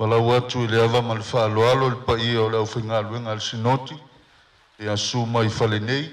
Walau atu I le ava ma le whaaloalo le paia o le au whaingaluenga le sinoti e asu mai whale nei.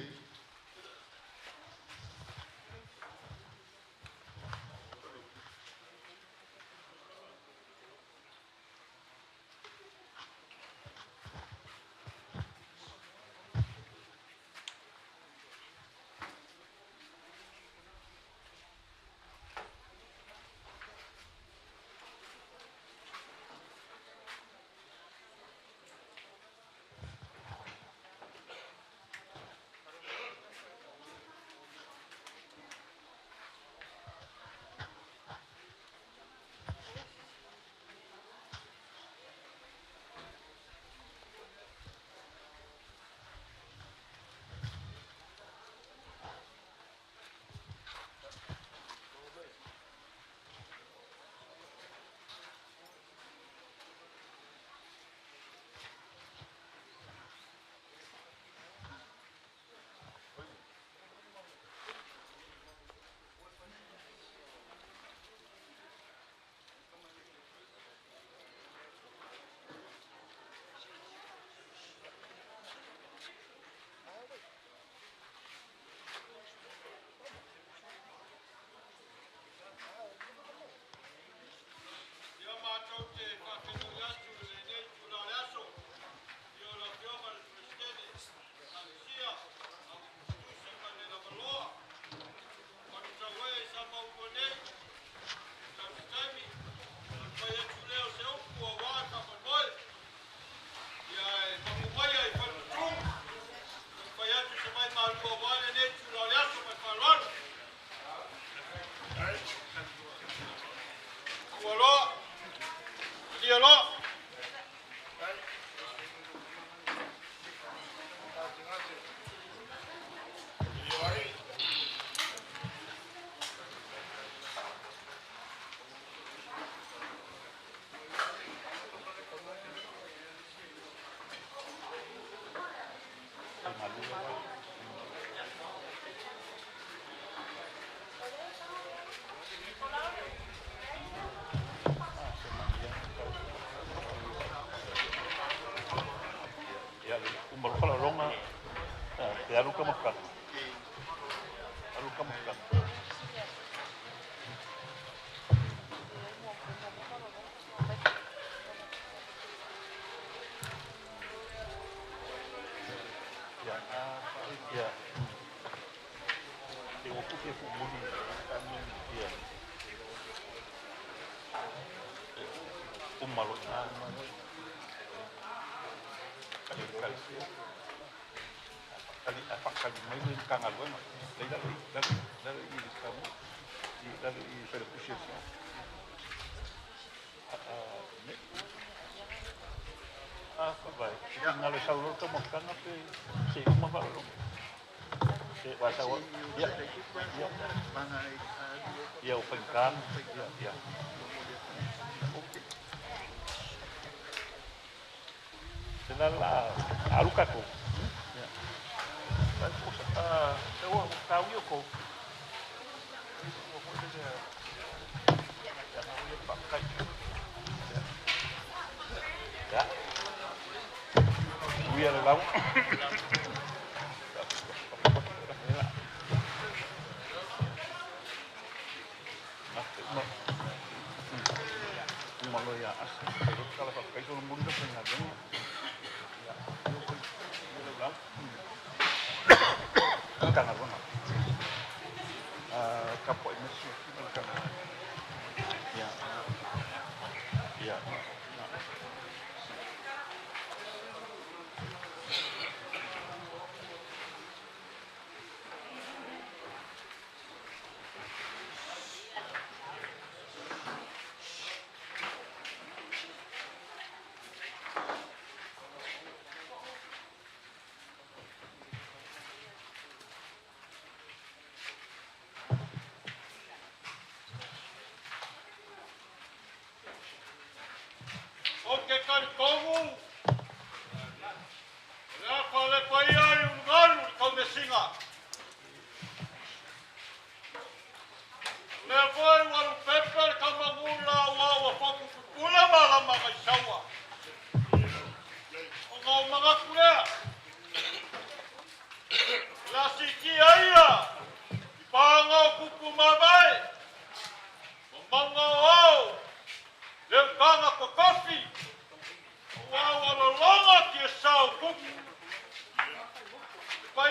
Le voi walu pepe ka mangula wa wa foku kula mala ma ka sau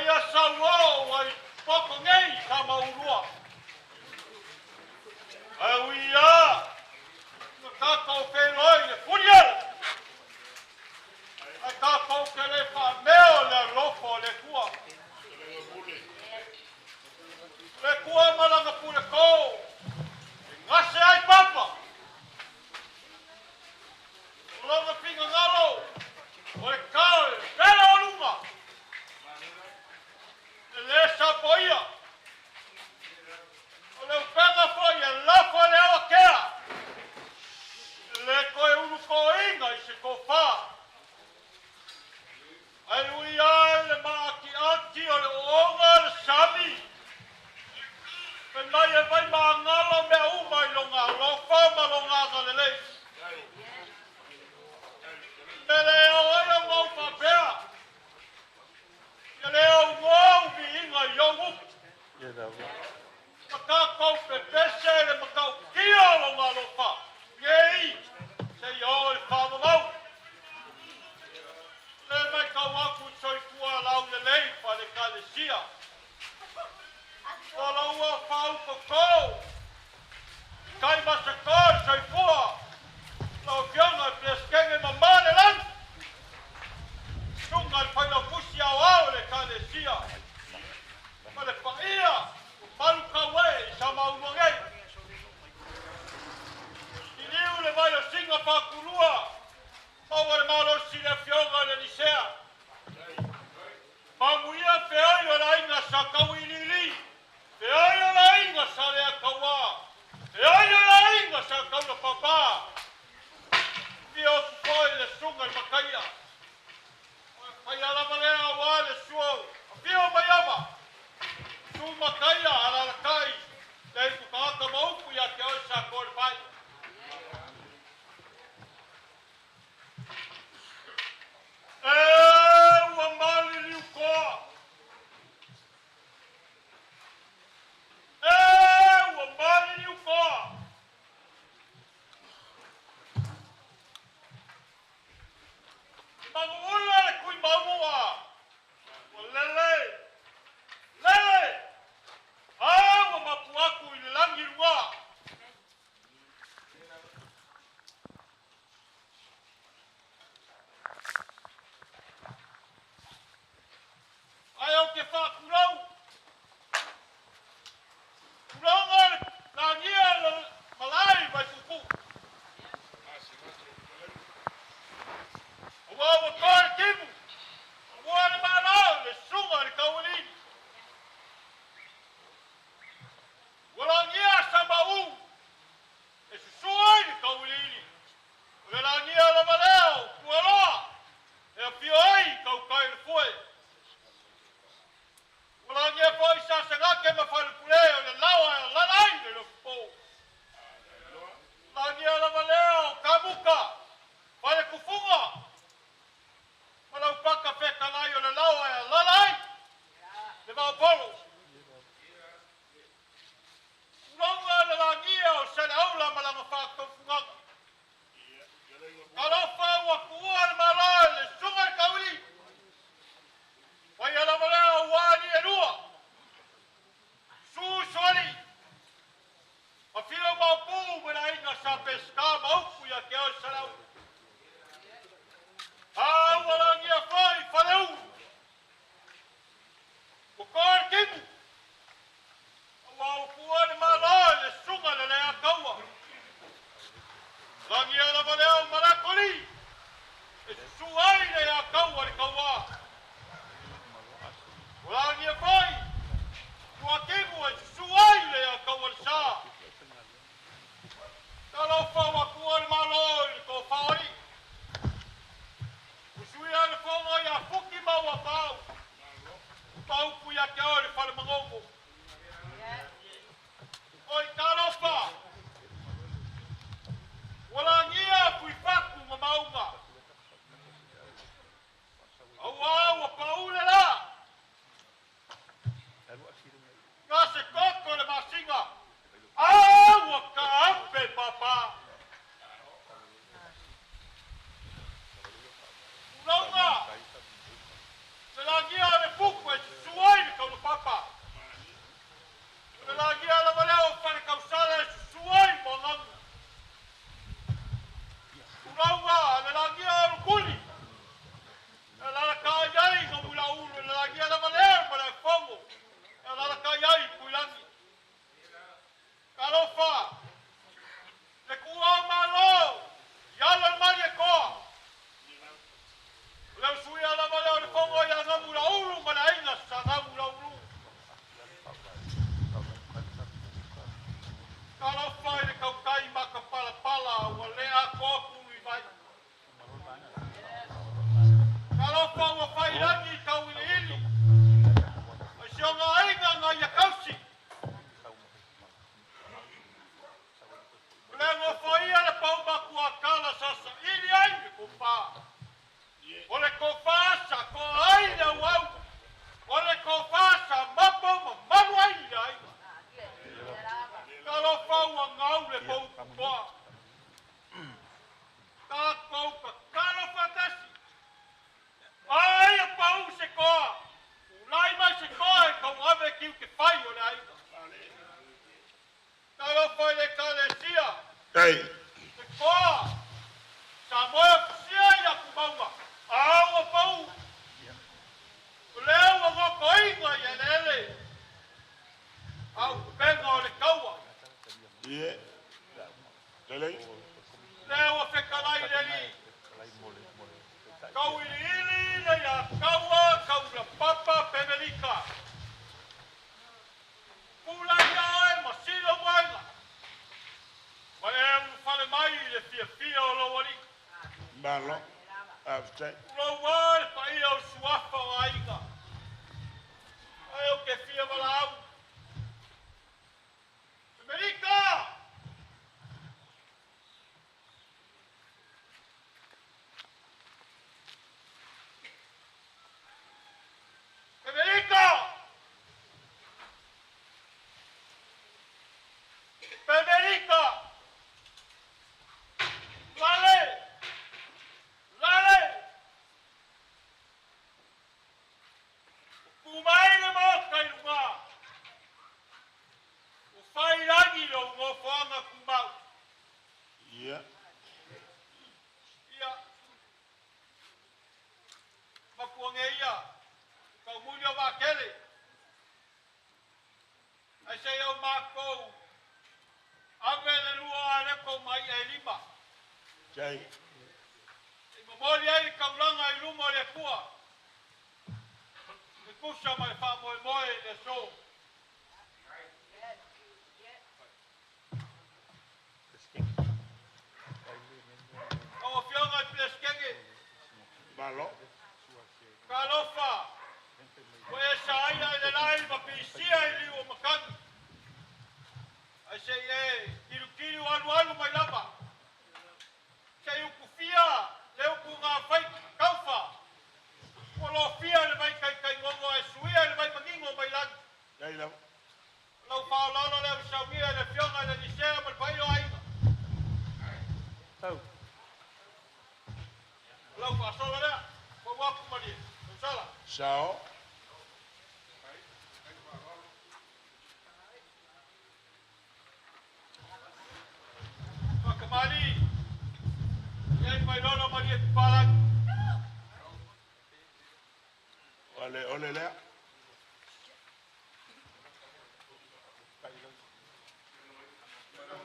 ia sauo ai poko ngei ka maurua. Au ia ka kau whenoi le puniara. Ai ka kau ke le wha meo le lofo le kua. Le kua malanga pule kou. Ngase ai papa. Longa pinga ngalo. O e kau e pera o lunga. Le sapoia. O le upega foi e lafo le awa kea. Le koe unu ko inga i se ko wha. Ai ui ai le maa ki ati o le oonga le sami. Penai e vai maa ngalo mea umai lo ngā lofa ma lo ngā galelei. Me leo ai o ngau whapea. Ia leo ngau mi inga i au upu. Maka kau pepese le makau kia lo ngā lofa. Ngei, se i o e whamamau. Le mai kau aku soi kua lau le lei pa le kalesia. O laua whau kokou. Kai masa koi soi kua. Lau fianga pleskenge mamane lang. Sungai whainau pusi au au le kalesia. Ma le paia. Malu kawe sa maunongei. Iliu le vai o singa pakurua. Maua le malo si le fionga le nisea. Mamuia peai o la inga sa kau ilili. Peai o la inga sa lea kaua. Peai o la inga sa kau la papa. Pio kukoi le sunga i makaia. Pai ala malea wa le suau. Pio mayama. Tu makaia ala la kai. Dei kukaka maupu ya te oi sa kore pai. Ua mali liu koa. Ua mali liu koa. Manguula le kui maumua. Ua lele. Lele. Ua mapu aku i le langi rua. Ai au ke whakurau. Kuranga la ngia la malai vai kuku. Ua ua koe kimu. Ua le marau le sunga le kaualini. Ua la ngia sa mau. E susuai le kaualini. Ua la ngia la maleo kualoa. E a pio ai kau kai le fue. Ua la ngia poi sa sangake ma whalupuleo le lawa e lalai le lupo. La ngia la maleo kamuka. Wale kufunga. Walau paka peka lai o le lawa e lalai. Le maupolo. Ulonga le la ngia o sele aula malanga whakaufungaga. Kalofa ua kuua le malai le sunga le kauli. Wai ala maleo wani e rua. Susoli. A filo maupu mena inga sa peska maupu ya ke o salau. Wala ngia whai whaneu. O kore kimu. Wau kuane malai le sunga le lea kaua. La ngia la maleo marakoli. E suai le lea kaua le kaua. Wala ngia whai. Kua kimu e suai le lea kaua le sa. Talofa wa kuane malai le ko whai. Usui ale fonga ia fuki maua pau. Pau pu ia ke ore whare mangongo. Oi kalofa. Wala ngia pui whaku ma maunga. Au au a paule la. Ngase koko le masinga. Au a ka ampe papa. Launga. Se la ngia le fuku e suai. ai. Kalau foi le kalesia. Ei, Te koa. Sa moa kusia ia kumaua. Aua pau. Leo wa ngoko inga ia lele. Au benga o le kaua. ie. Lele, Leo wa fekalai leli. Kau ili na ia kaua kau na papa pemelika. Pula ia e masilo moenga. Ma e fale mai le fia o lo wali. malo, after, Lo wale pa ia o suafa o aiga. Ai o ke fia wala au. Pemelika! Federico! Federico! Lale! Lale! Kumai le mo kai lunga. O fai rangi lo ngo fanga kumau. ie. Ia. Makuange ia. Kau mulio wa kele. Ai sei o mako. Avele lua areko mai e lima. Jai, I mamori ai kaulanga i lumo le pua. I kusa mai wha moe moe le so. Au fionga i pleskenge. malo, Ka lofa. Koe e sa aia i le lai ma pisia i liu o makani. Ai sei e kiru anu mai lama. Sei uku fia. Le uku ngā whai kauwha. Kolo fia le mai kai ngongo e suia le mai mangingo mai langi. jai lau, Lau pao lalo le usawia le fionga le nisea mal pai o ainga. Lau pa sola lea. Kwa wapu mani. Usala. sao, Whakamari. Iei mai lono mani e tupalangi. ole lea,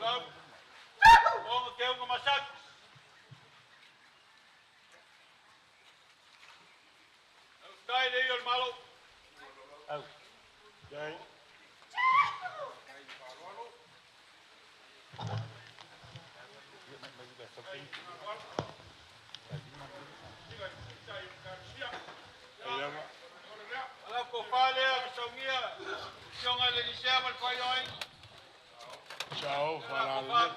Lau. Onga ke unga masaki. Kai le iol malo. jai, jai lau, Ala ko pale a songia. Sionga le nisea mal pai o ainga. sao, Ala ko farale, pale.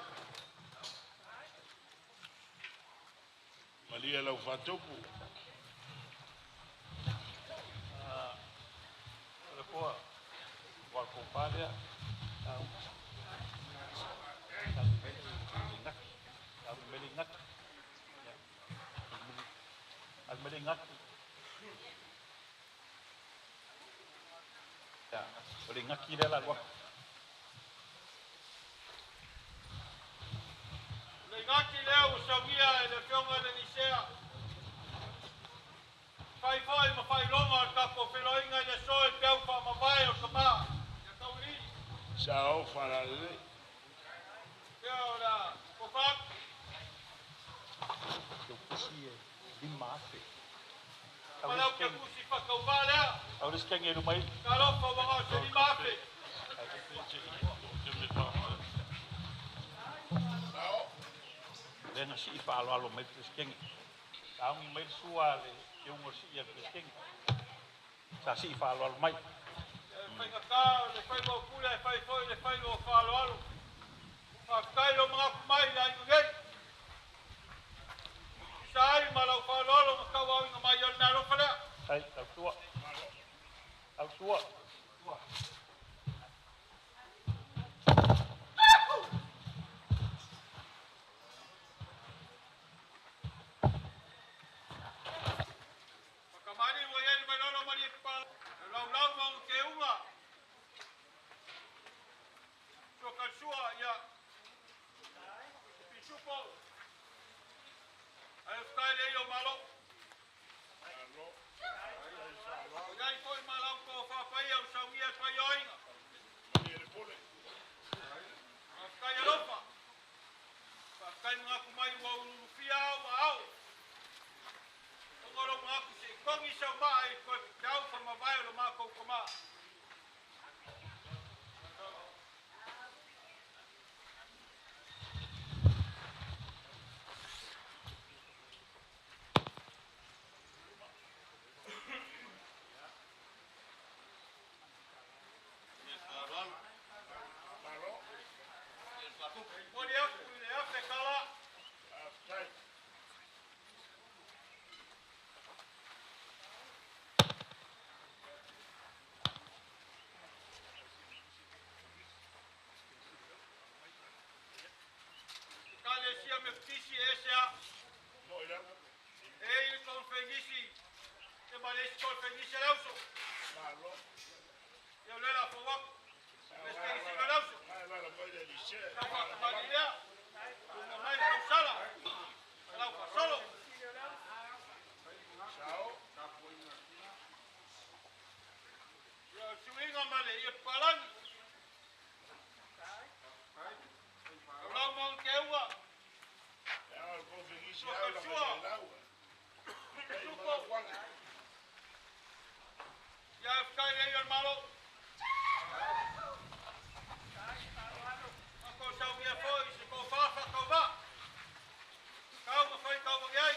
malia lau fatupu, Lepoa, wako pale, Almeringak. Ya, Almeringak kira lah gua. Le ngaki leo songia e le fionga le nisea. Fai fai ma fai longa al kapo filoinga le so e peu pa mabai o kama. Ya kauri. sao, farale, Keo la. Kofak. Eu pusi di mate. Kalau ke kusi pa kaubala. Ahora es que en el mail, Kalau pa wanga se di mafe. then si ifa alo mai pesking. Ang mail suale, yung si ya pesking. Sa si ifa alo mai. Fai kakao, le fai mo kula, le fai foi, le fai mo falo alo. Fakai lo mga kumai la ingay. Sai malau falo alo makawa ng mayon na lo pala. Ay, au tua. Au tua. Pakamani mo yan malolo mali pa. Lau lau mo ke unga. o sauia pai oinga. Ele pule. Kai alofa. Kai mga kumai wa ulufia wa au. Ngoro mga ku se kongi sa mai ko tau fa mavai lo ma ko koma. Sia me pisi esa e con fegisi e balesi con fegisi lauso io le la fo queste si lauso stava cavallia non mai sala la fa solo io si venga male io palan la mon che uwa ya kai le el malo ako sa uya foi se ko fa ko va kau mo foi kau mo gai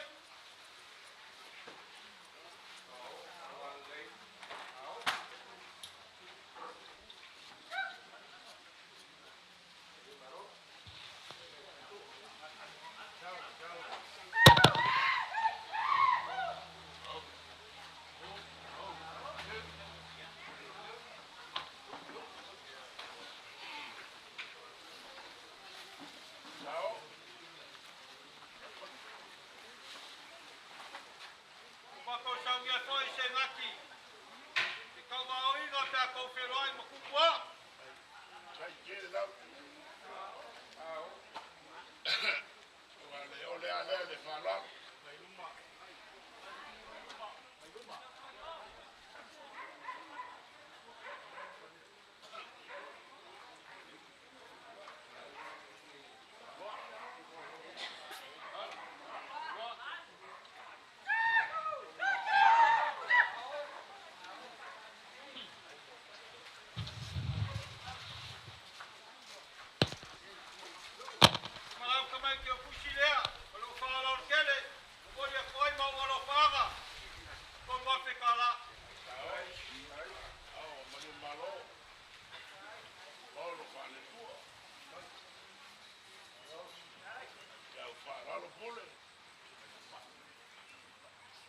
Ako sa uya foi se ngaki se kau va oi no ta ko feroi mo kuwa Ole falar. malau kamai ke fusilea lo fa lo kele mo dia koi mo lo faga ko mo fe kala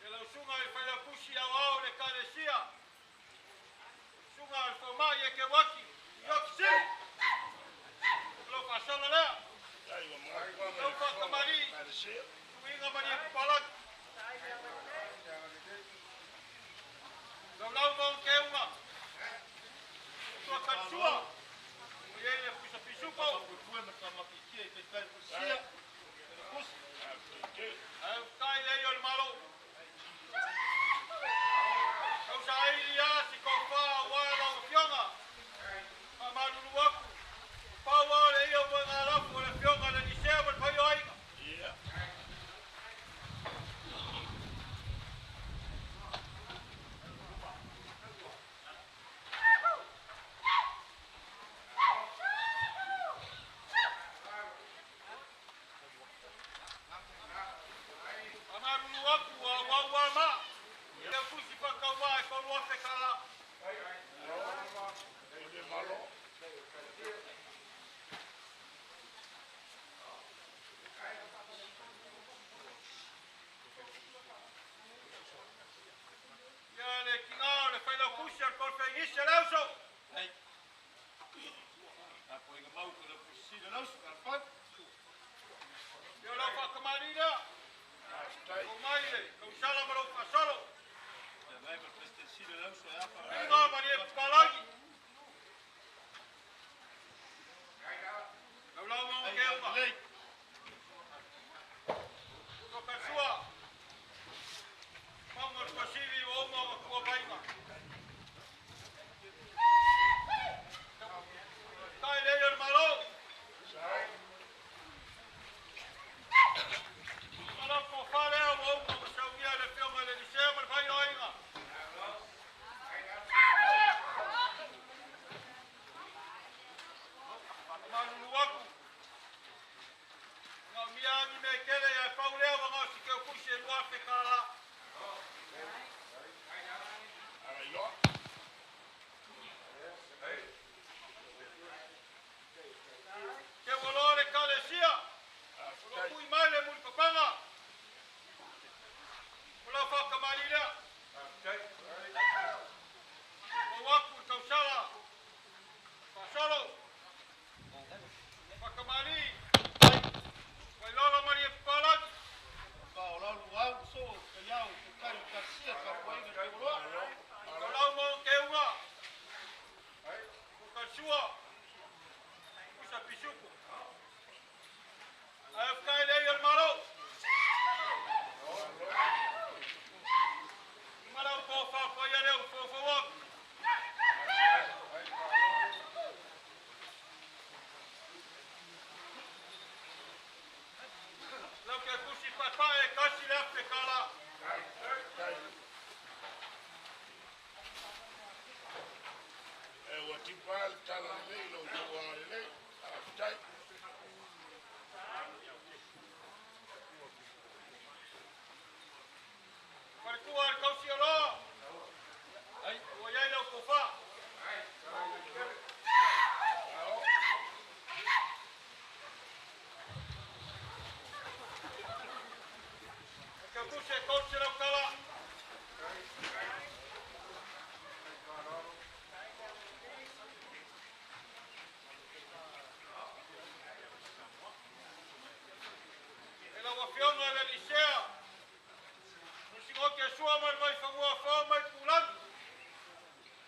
e lo sunga e fa la fusi a wao le kalesia sunga al foma ye ke waki yoksi lo fa solo le lo fa kamari winga mani palak lo lau mo ke uma to katsua ye le fusa pisuko ko me kama pikie ke kai fusia ai kai le yo malo kau sai dia si ko fa wa lo fionga amalu waku pa wa le yo wa ngala ko le fionga le ni se wa pa yo ai amalu waku wa ma le fusi pa ka wa ko lo fe kala ya le kinga le fa la fusi al ko fe yise lauso yo lo fa kamarida o maile ko sala malo fa solo Inga mani palagi lau mo ke uma to kasua mangor pasiri o mo ko bainga te kala. Ara io. Ke walore kalesia. Ulo kui mai le muli papanga. Ulo whakamarira. Waku tausala. Pasolo. Whakamari. Wailolo mari e palag. Paulau luau so. Kayau. Kukai kasia. Kapuenga te uloa. Kalau mo ke unga. Kukasua. Kusa pisuku. Afkai le el malo. Malau ko fa fa ya le fo fo wak. Lo que kusi papa e kasi le te kala. O tipal tala lei lo tuare lei. Aftai. Para kuar kau si lo. Ai, o ya le ko fa. Que kusi kau si lo kala. Ela wafiona le licea. Nusingo ke sua mai mai fangua fa mai pulan.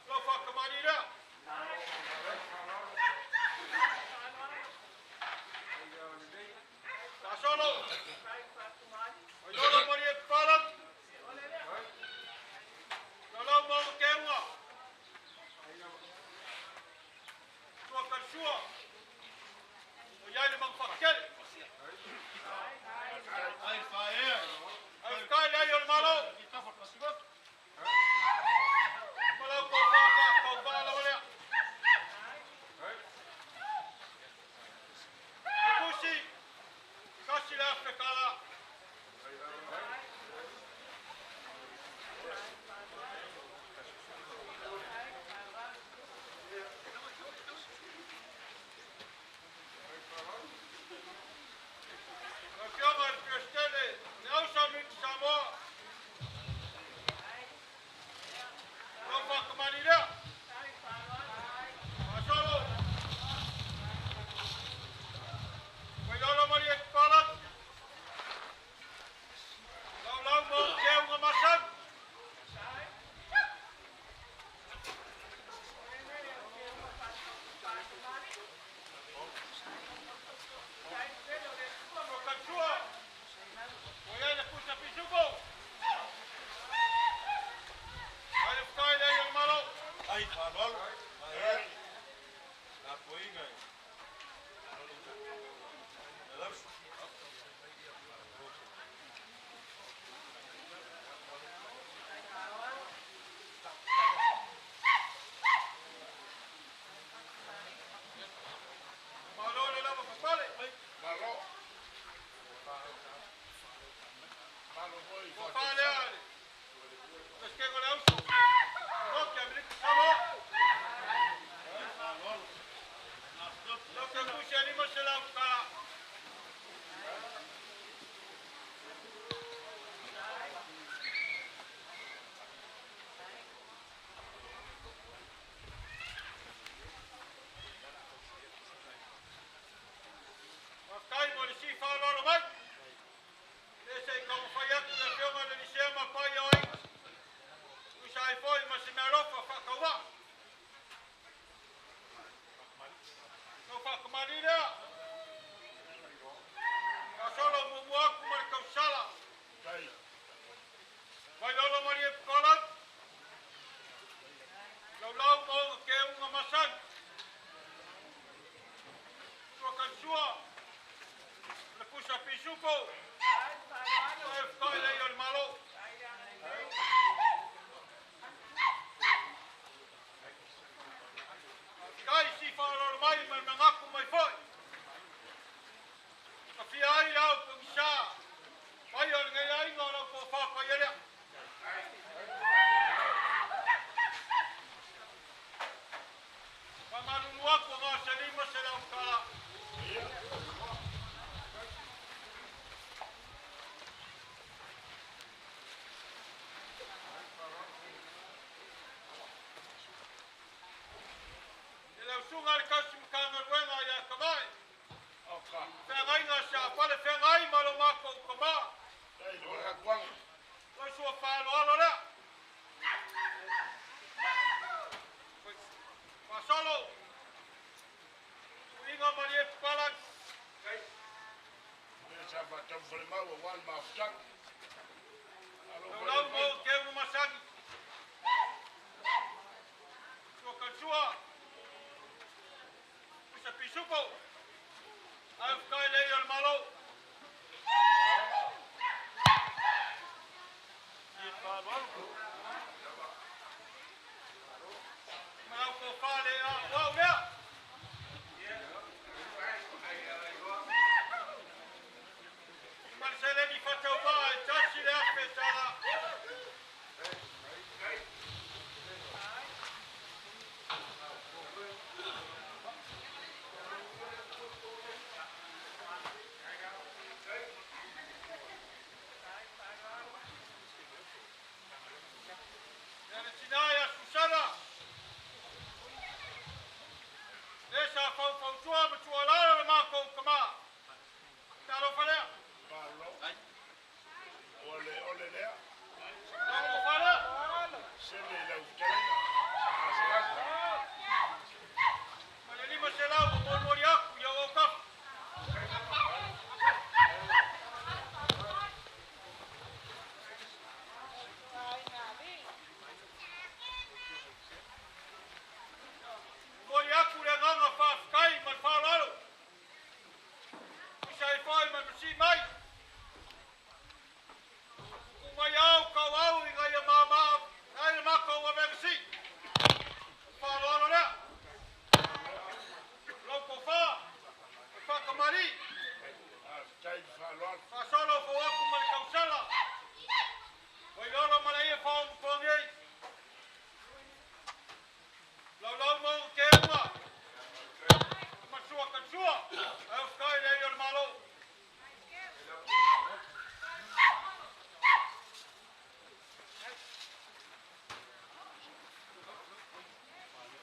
Lo fa kamarira. Tasolo. Oilolo mari e palan. Lolo mo ke unga. Tua karsua. O yai le mang fakel. Ai fae. Ai kai le yo malo. Malo ko fa la wala. Kusi. Kasi la fekala. Confiamo al Piostele, ne ausami samo. Non fa comanire. Ma solo. Voglio morire palat. Lau mo ke un masan. Kansua. Voglio le pusa pisuko. Ai fai le el malo. Ai, farol. Ai. La poinga. Malo le lavo papale. Malo. Malo voi. Papale ale. Perché con l'auto. No, che abri samo. Lo che tu si anima se la usa. Kai mo si fa lo mai. Ese como falla con la fioma de liceo ma poi hoy. Tu sai poi ma se me lo fa kawa. No fa comanira. Ma solo mu aku mar kausala. Dai. Vai lo mari kolat. Lo mo ke un masan. Tu kansua. Le pusa pisuko. Ai kai le yo malo. Kai si fa lo mai ma ngaku mai foi. Afia ai au pungsa. Vai yo ngai ai ngoro ko Kamalulu aku ngā se lima se lau kala. E lau sunga le kasi mkanga ruenga ya kamai. Whengai ngā sa pale whengai malo mako ukama. Lau sua whālo alo rea. Pasolo. Inga mari e palan. Lau mo ke umasangi. Sua kansua. Usa pisupo. Au kai lei al malo. Mau ko fale a wau lea. Marcele mi faccio va e ciasci le aspettala. Cinaia Susana. Esa fau tua ma tua la ma ko kama. Talo fale. Talo fale. Ma lima se lau mo mori aku ya o ka. Mori aku le nganga fa kai ma fa lalo. Isa e foi ma si mai. Mai au ka au i ga mama. Ai ma ko wa me si. Fa lalo le. Lo ko fa. Fa ka mari. Fa solo fo aku ma kausala. Vai lalo ma le fa un po ngai. Lau mau ke uma. Masua kansua. Au kai le al malo.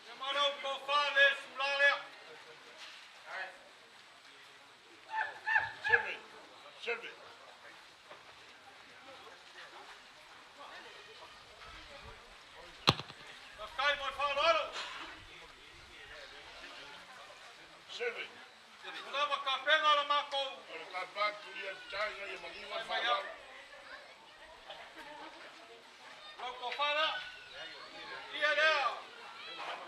Ke malo ko fale sulale. Kai mo fa lalo. Lama ka penga la mako. Lau ko fala. Ia lea.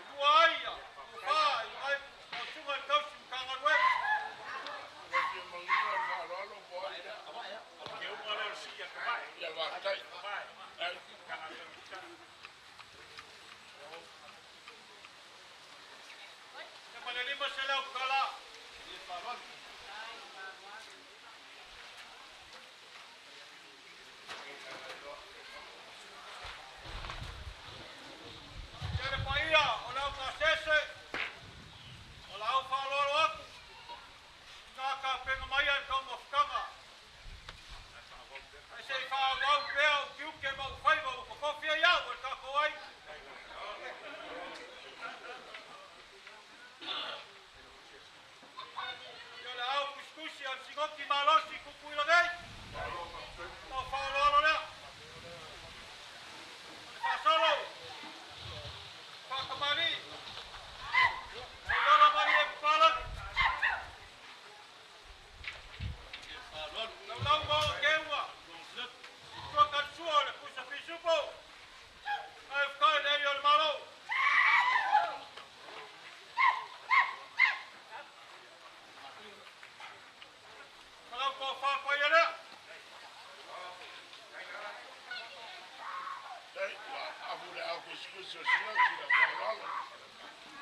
Tuaia. Ufai. Ai. O tunga tausi mkanga nwe. Tema le lima se lau kala. Tere paia, o lau ka sese. O lau whalolo aku. Nā ka penga mai ai kau mawhikanga. Ai se i whao lau pēo ki uke mau whaiva o kokofia iau e kako ai. Ia le au kuskusi al singoki malosi kukuila gai. Mau whalolo lea. Whasolo. Whakamari. Lola mari e pala. Lau mo ke ua. Tua kansua le kusa pisupo. Ai whkai le i al malo. Malau ko whapai lea.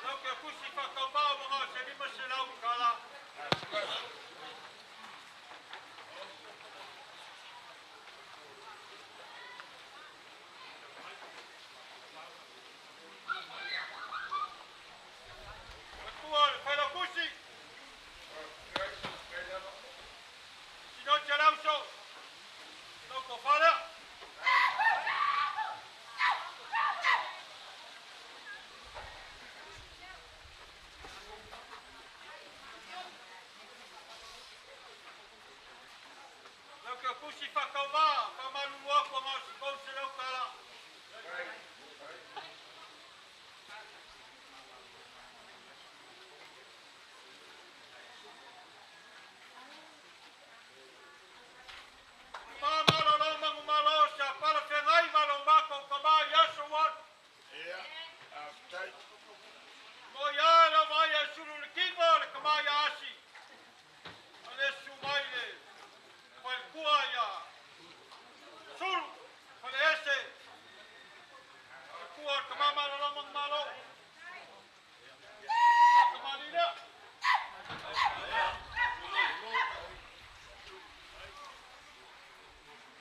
Lau ke kusi whakaumau mga se lima se lau kala. kusi whakauma, whamalulu ako ngā sikau se lau kala. Mamalo lau mangu malo sa para whengai malo mako kama yaso wan. Mo ya la mai a suru le kingo le kama ya asi. Ale sumai le. Pai kua ya. Suru. Pai ese. Kua kama malo lau mangu malo. Kama lina.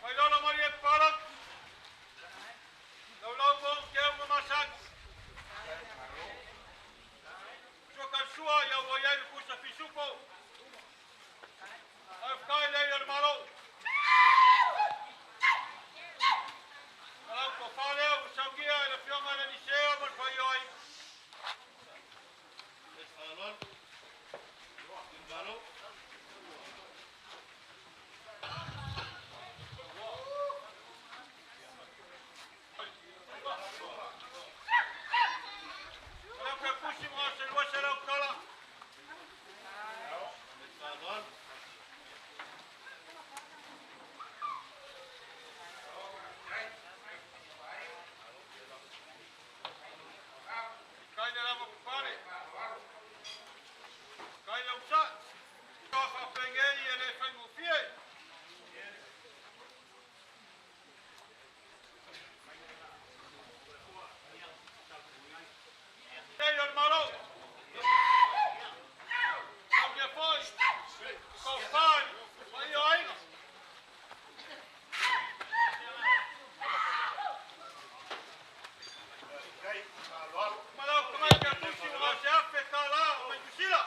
Pai lola mari e parak. Lau bong keu mamasak. Sokan sua ya wayai kusa fisupo. Ai kai le ya malo. Kalau ko fale o sangia le fionga le liceo mo fai oi. Salon. Malo. Kalau ke kusi mo se lo se lo kala. Salon. Kai le lava pare. Kai le usa. Ka fa pengei e le fengu fie. Ei al malo. Kom je foi. Kom fai. Vai io ainda. Malo como é que a tu se vai se afetar lá, vai kusila.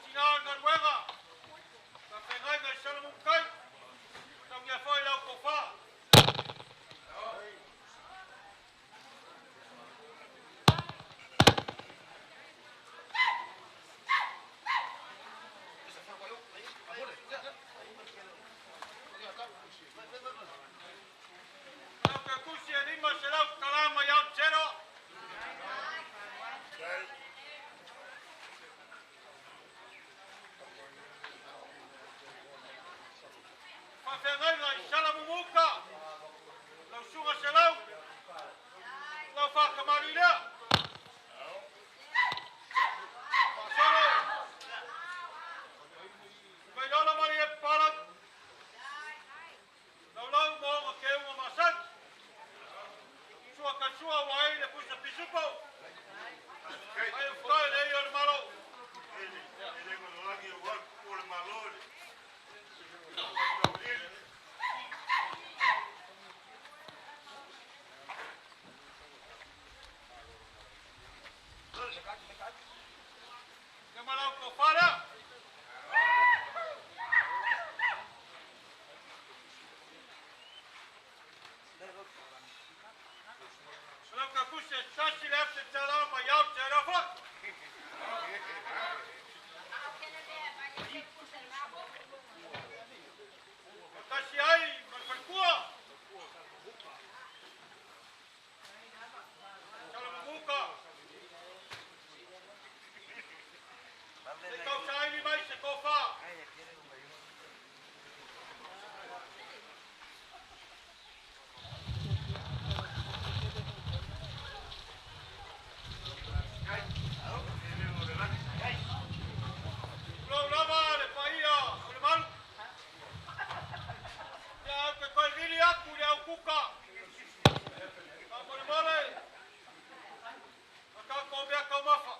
Sinal Noruega. La pengai ngai salamu kai. Tong ya foi lau kofa. Lau ke kusi e lima se lau kalama yau zero. Whawhengai ngai salamu muka. Lau sunga se lau. Lau whakamari lea. Solo. Mai lola mari e parak. Lau mo ngā keu ngā masak. Sua ka sua wai le pusa pisupo. Ai ukai le ior malo. Nga malau ko fara. Malau ka kusi e sasi le afte tala ma yau te rafa. Kasi ai, malfalkua. Salamu muka. Se kau sa ini mai se kau fa. Pulau lama le paia, le malu. Ya ke kau vili aku le au kuka. Mole mole. Maka kau bea kau mafa.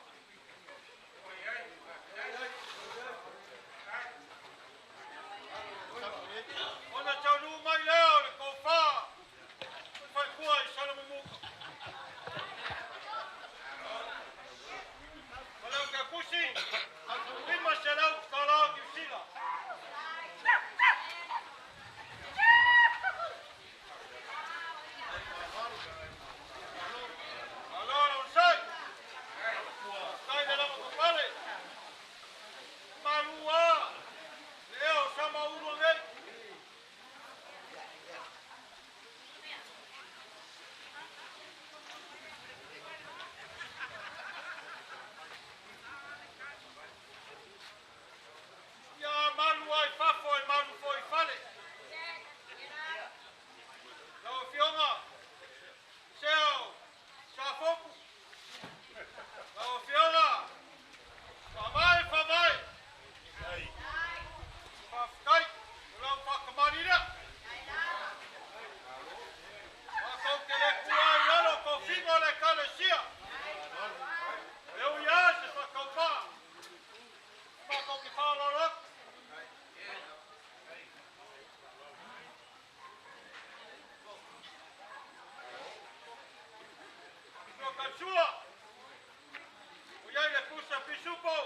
Asa pisupo.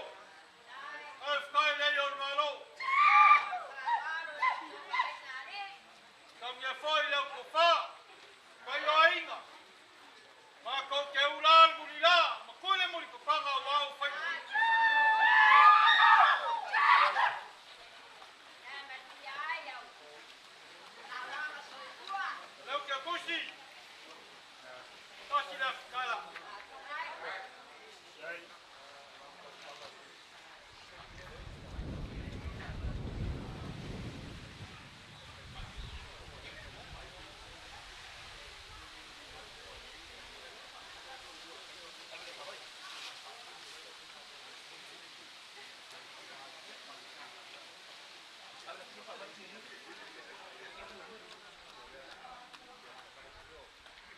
Al kai le yo malo. Kam ya foi le ko fa. Kai yo ainga. Ma ko ke ulal mulila. Ma kule muli ko panga wau fai. Leu ke kusi. Tosi la kala.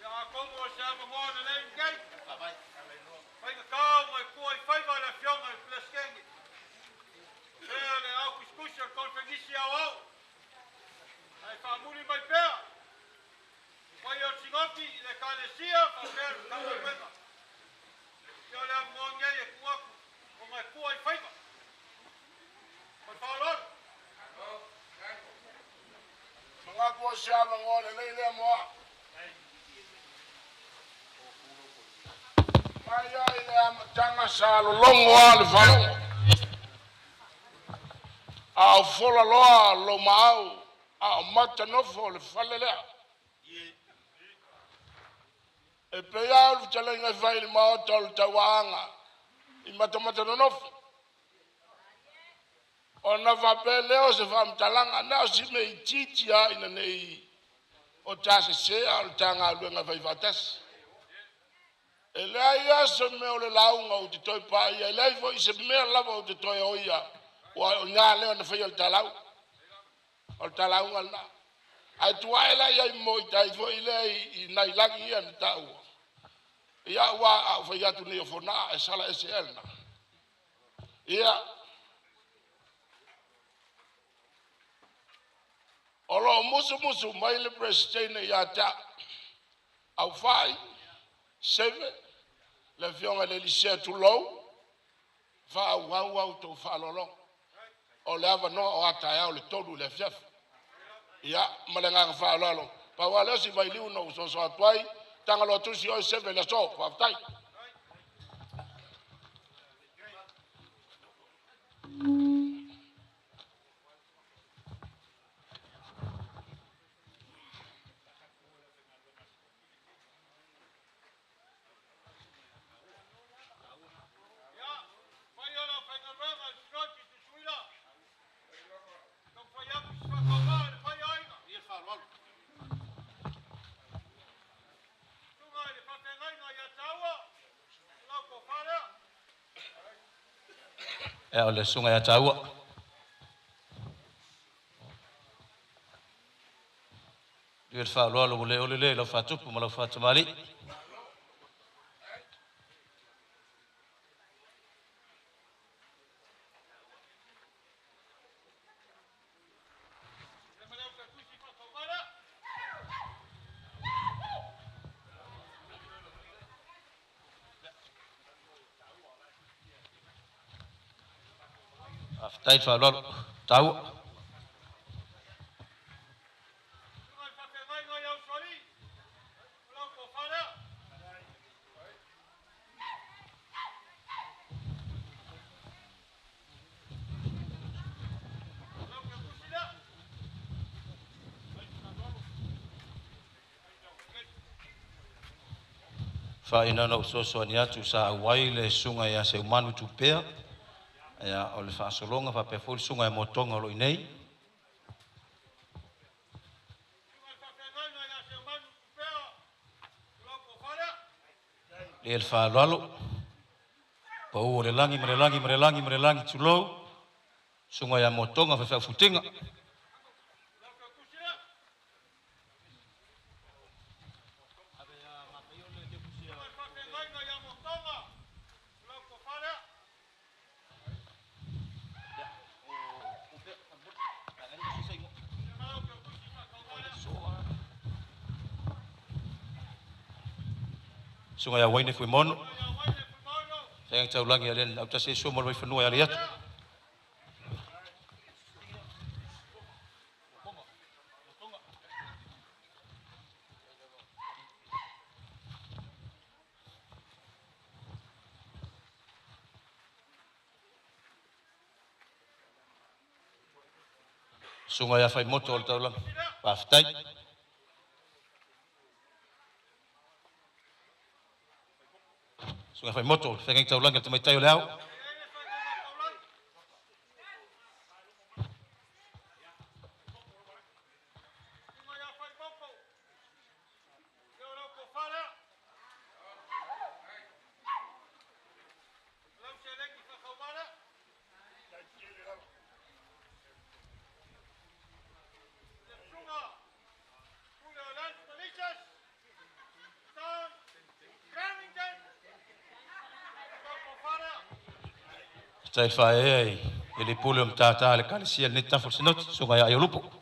Ya como se amona le ngai. Vai ka kau mai koi fai vai la fiona e pleskengi. Ele au kuskusia konfegisi au. Ai fa muli mai pea. Vai o singopi le kalesia fa per kau mena. Yo le monge e kuaku. O mai koi fai va. Mai fa lor. Mga ko siya mga lele mo. Maya ile amatanga sa longo al falongo. A fola loa lo mau. A mata no fo le falele. E pe ya u chalenga vai mau tol tawanga. I mata no fo. Ona va pele o se va mtalanga na si me titia ina nei o tase se al tanga luenga vai vatas. Ele ia se me o le launga o te toi pa ia ele foi se me lava o te toi o ia o nga le na foi o talau na ai tua ela ia mo tai foi ile na ilagi ia tau ia wa foi atu ne fona e sala SL na ia olo musu mai le presidente ya ta au fai seve le fiona le lycée Toulou fa wa to fa lolo o le ava no o ata ya o le todo le fief ya malenga fa lolo pa wala si vai liu no so atwai tanga lo tu si o seve le so fa tai e o le sunga ya taua Dia fa lo le lo fa tupu ma lo fa tamali aftai fa lo taua fa ina no so ni atu sa wai le sunga ya se manu tupea ya o le fa solonga fa pe fol sunga e motonga lo inei le fa lalo po le langi tulo sunga ya motonga fa futinga sunga ya waine foi mono Whenga taulangi a len, au tase so mo mai whanua ale atu. Sunga ia whai moto o le taulangi. Paftai. Sunga whai moto, whenga taulangi a tamai tai o le au. Tai whae ei, e le pule o mtata le kalisia le tafo sinoti, sunga ia iolupo.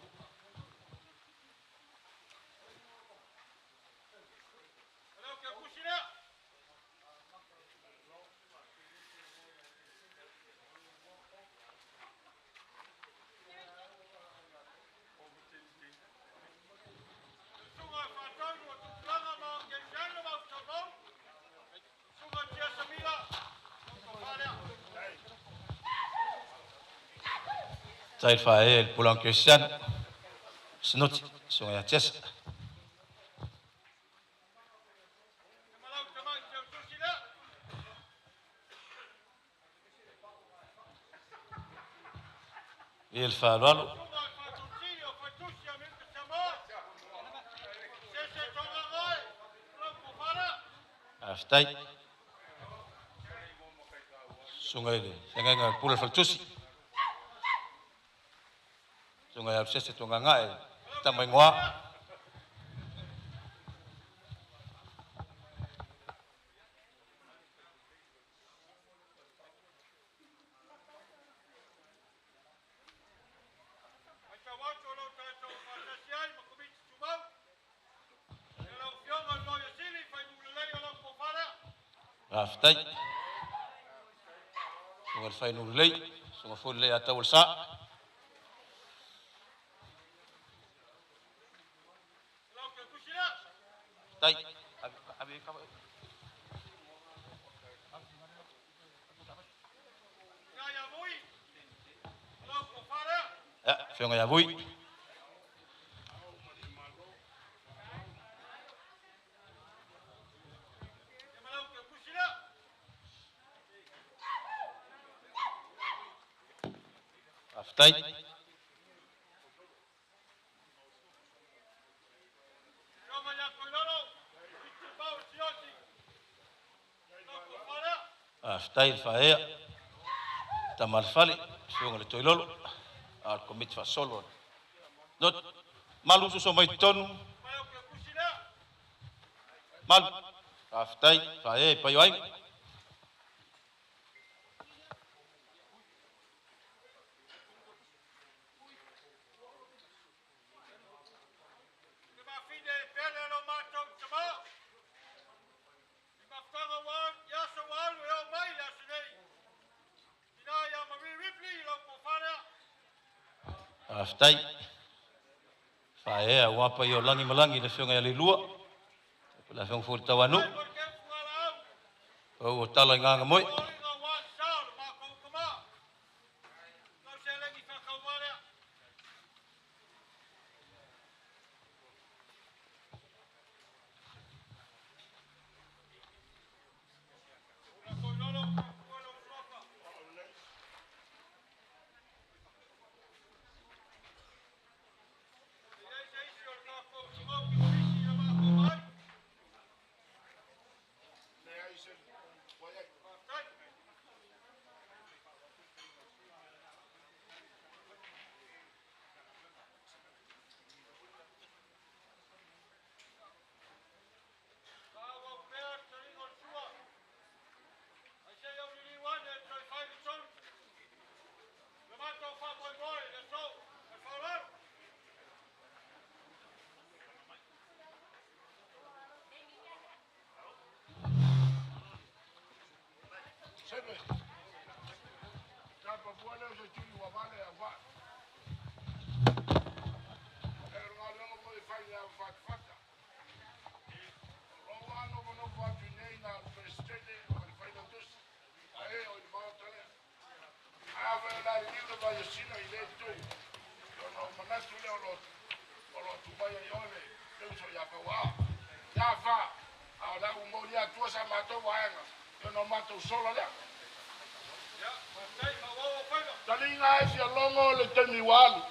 Tai whae el pulang Christian, sinoti, sunga ia tiesa. Il whalualu. Aftai. Sunga ele, sengenga pula faltusi. Sunga ia sese tonga ngae, tamai ngoa. Aftai. Sunga fai no lei, sunga fo lei atau sa. Tai. Abi ka. Ya, sunga ya vui. Aftai. Aftai faea. Tamal fali, sunga le toilolo. Al komit fa solo. Not malu so mai tonu. Mal. Aftai faea pa yoai. Aftai. Fae wa pa yo langi malangi le fenga le lua. La fenga fo tawanu. O tala nganga moi. vai livre vai sina ile tu. No manatu le olo tu vai yole. Eu sou ya kawa. Ya fa. Ala umolia tu sa mato waenga. Eu não mato solo le. Talinga esi alongo le temi wali.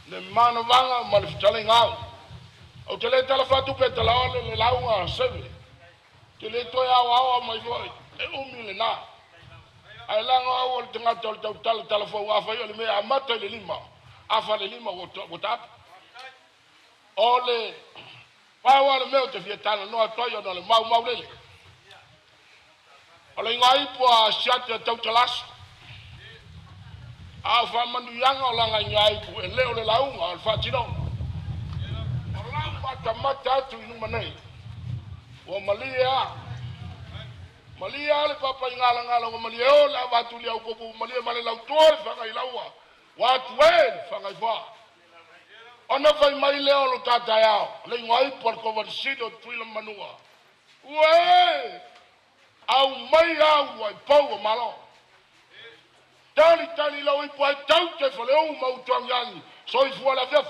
Le mano vanga mal talinga. O tele talafatu pe talaole le launga sebe. Tele to ya wa mai foi. E umile na. Ai langa o tenga tol talafo wa fa yo le me amata le lima. Afa le lima o tap. Ole pa wa le me o te fietana no atoyo no le mau le. Ole ngai po a shate tau talas. A fa manu yanga o langa ngai po e leo le launga al fa tino. Ola mata tu inu manai. O Malia le papa ngala o Malia o la va tu le o ko Malia male la tol fa ngai laua. Wa tuel fa ngai fa. Ona fa mai leo lo tata yao. Le ngai por ko va sido tu le manua. Ué! Au mai au ai pau malo. Tali la oi pai tau te fale o mau tuangiani. Soi fu la fef.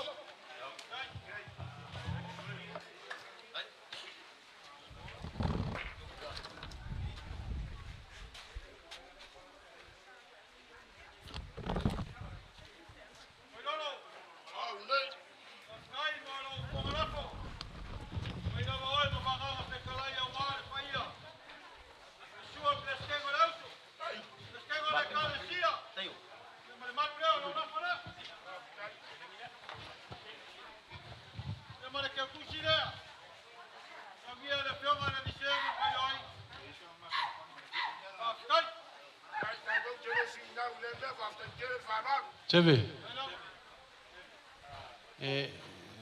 Teve.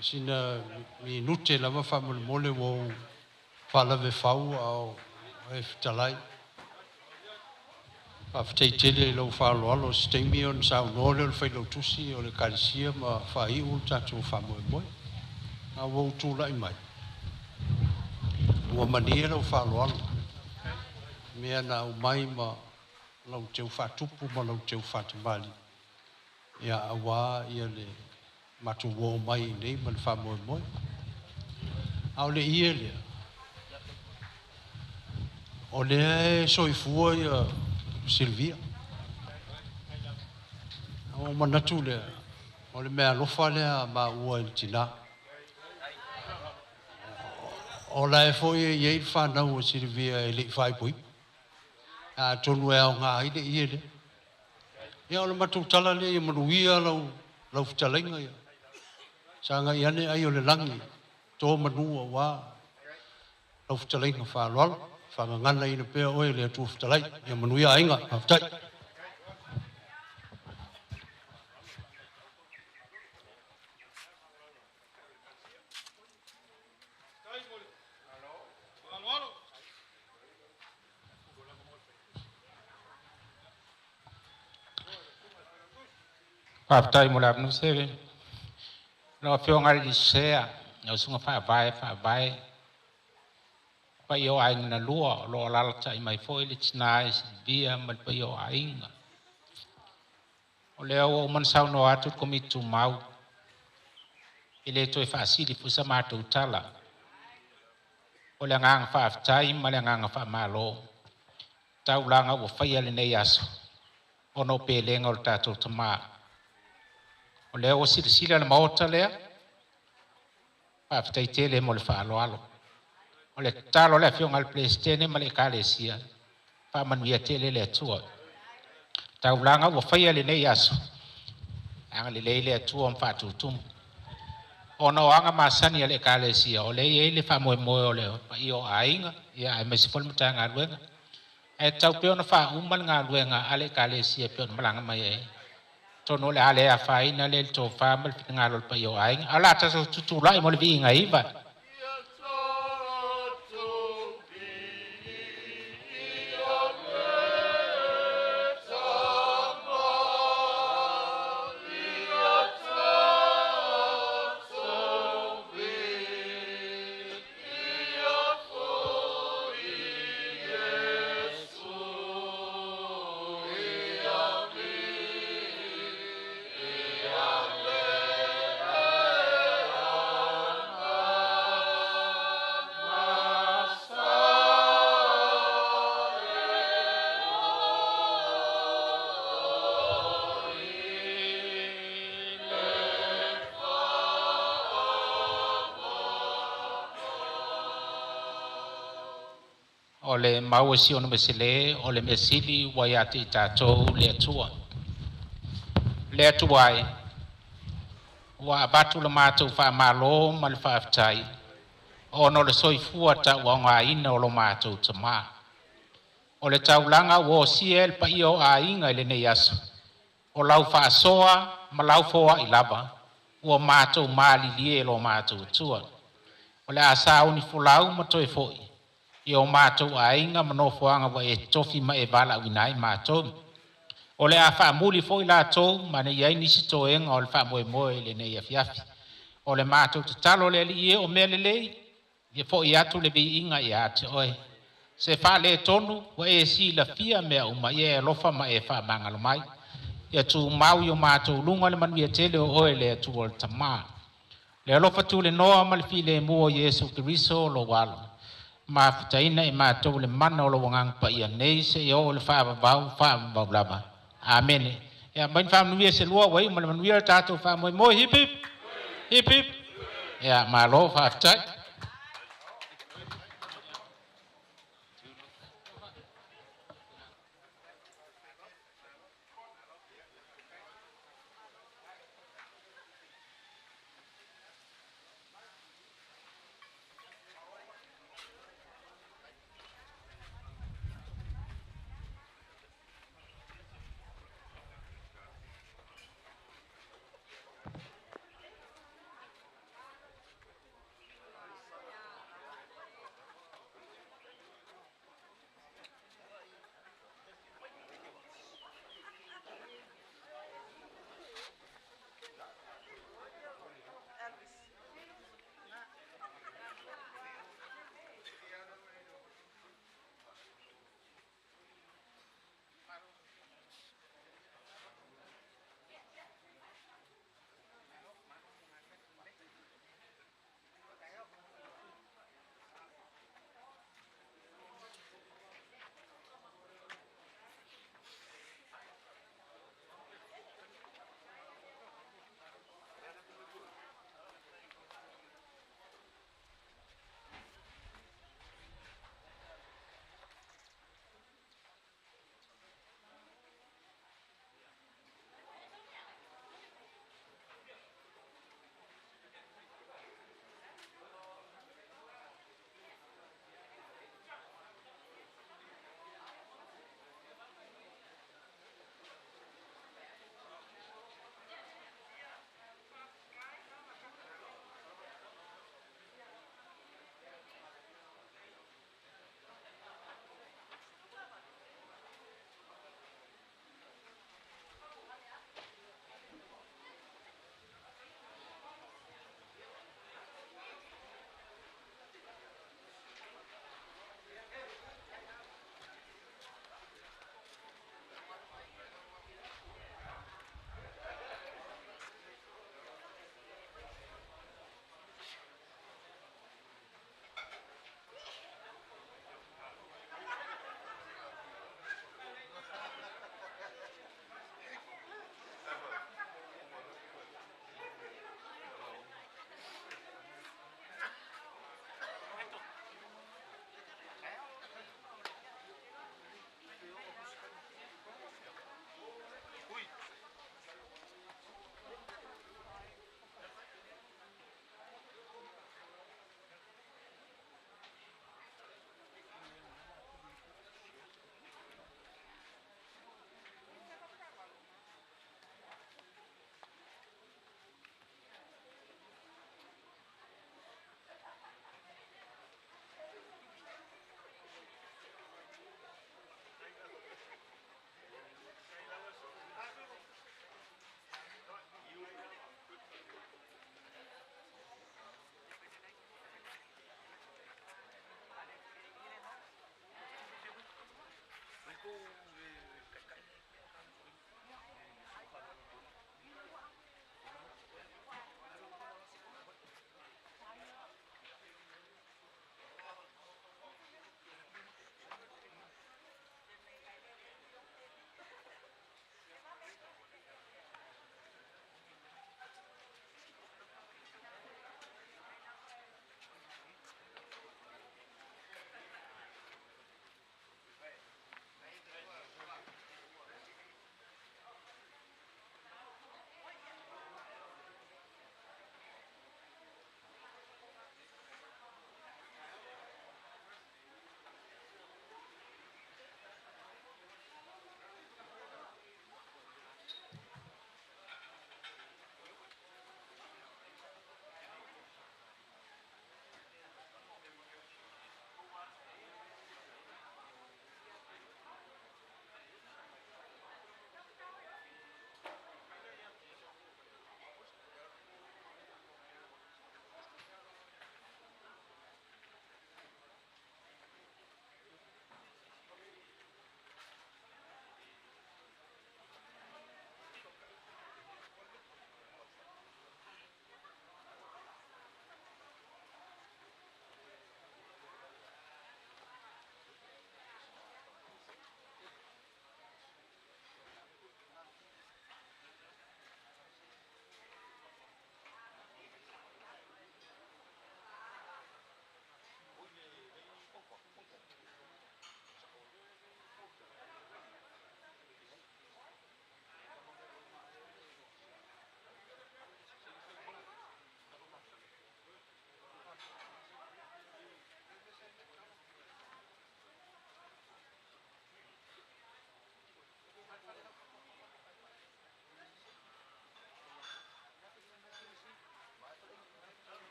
Sina minute lava fa mole wo fa lave fau au e fitalai. Fa fitele lo fa lo stemion sa no le fa lo tusi o le calcia ma fa I u tatu fa mo. A wo tu lai mai. Wo mania lo fa lo. Me na o mai ma lo teu fa tupu ma lo teu fa mali. Ya awa ia le matu wo mai nei man fa mo au le ia le o le soifua ia Silvia o manatu le o le mea lofa le ma ua il tina o la e foi ia fa na o Silvia e le fai pui a tonu e au ngā ide ia le ia o le matu tala le ia manuia lau fitalenga ia sanga iane ai o le langi tō manua wā lau fitalenga wha loal wha ngana ina pēa oe le atu fitalai ia manuia ainga haftai Haftai mula abnu seve. No fio ngal di sea. No sunga fa vai. Pa yo aing na lua lo lalta I mai foi le tnai bia mal pa yo aing. O le o man sau no atu komitu mau. Ile to fa sili fu sama to tala. O le ngang fa haftai ma le ngang fa malo. Tau langa wo fa ya le nei aso. Ono pele ngol tato tama. O le o sila le maota lea. Haftai tele mo le fa alo. O le talo le fio ngal plestene ma le kalesia. Fa manuia tele le tua. Tau langa wo fa ya le nei aso. Anga le le tua mfa tutum. Ono anga masani le kalesia. O le le fa mo o le pa io ainga. Ia ai mesi fol mutanga luenga. E tau peo na fa uman ngā luenga ale kalesia peo na malanga mai e. Tono le ale a faina le to fa mal ngā lol pa io ainga. Ala ta so tutulai mo le vi inga iba. Yeah. o le mau si ona mesele o le mesili wa ya te tatou le tua le tuai wa batu le matou fa malo mal fa tai o no le soifua ta wa nga ina o lo matou tama o le taulanga wo siel pa io a inga le nei aso o lau fa soa ma lau foa i lava o matou mali lie lo matou tua o le asa uni fulau ma toi foi i o matou a inga manofoanga wa e tofi ma e vala winai matou o le a fa muli foi la tou ma ne iai nisi toenga o le fa moe moe le nei afiafi o le matou tatalo le li e o mele lei ye fo i atu le bi inga i ate oi se fa le tonu wa e si la fia mea uma ye lofa ma e fa mangalo mai ya tu mau yo matou lunga le manu ye tele o oe le tu o tama le lofa tu le noa ma le fi le mua Yesu Kiriso lo walo ma futaina i matou le mana o lo wangang pa ia nei se i o le fa vau lava amen ya main fa manu ye se lua wai ma le manu ye tatou fa moe moe hip hip hip hip ya ma lo fa tai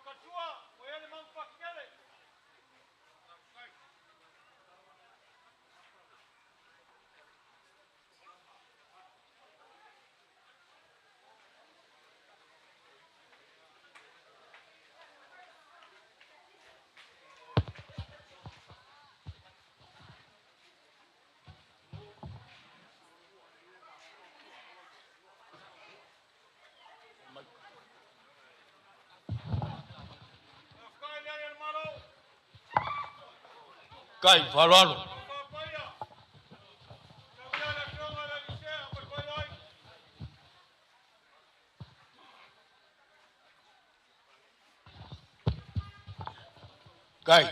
katua, mo ele mang pakele. Kai, whaloalo. Kai.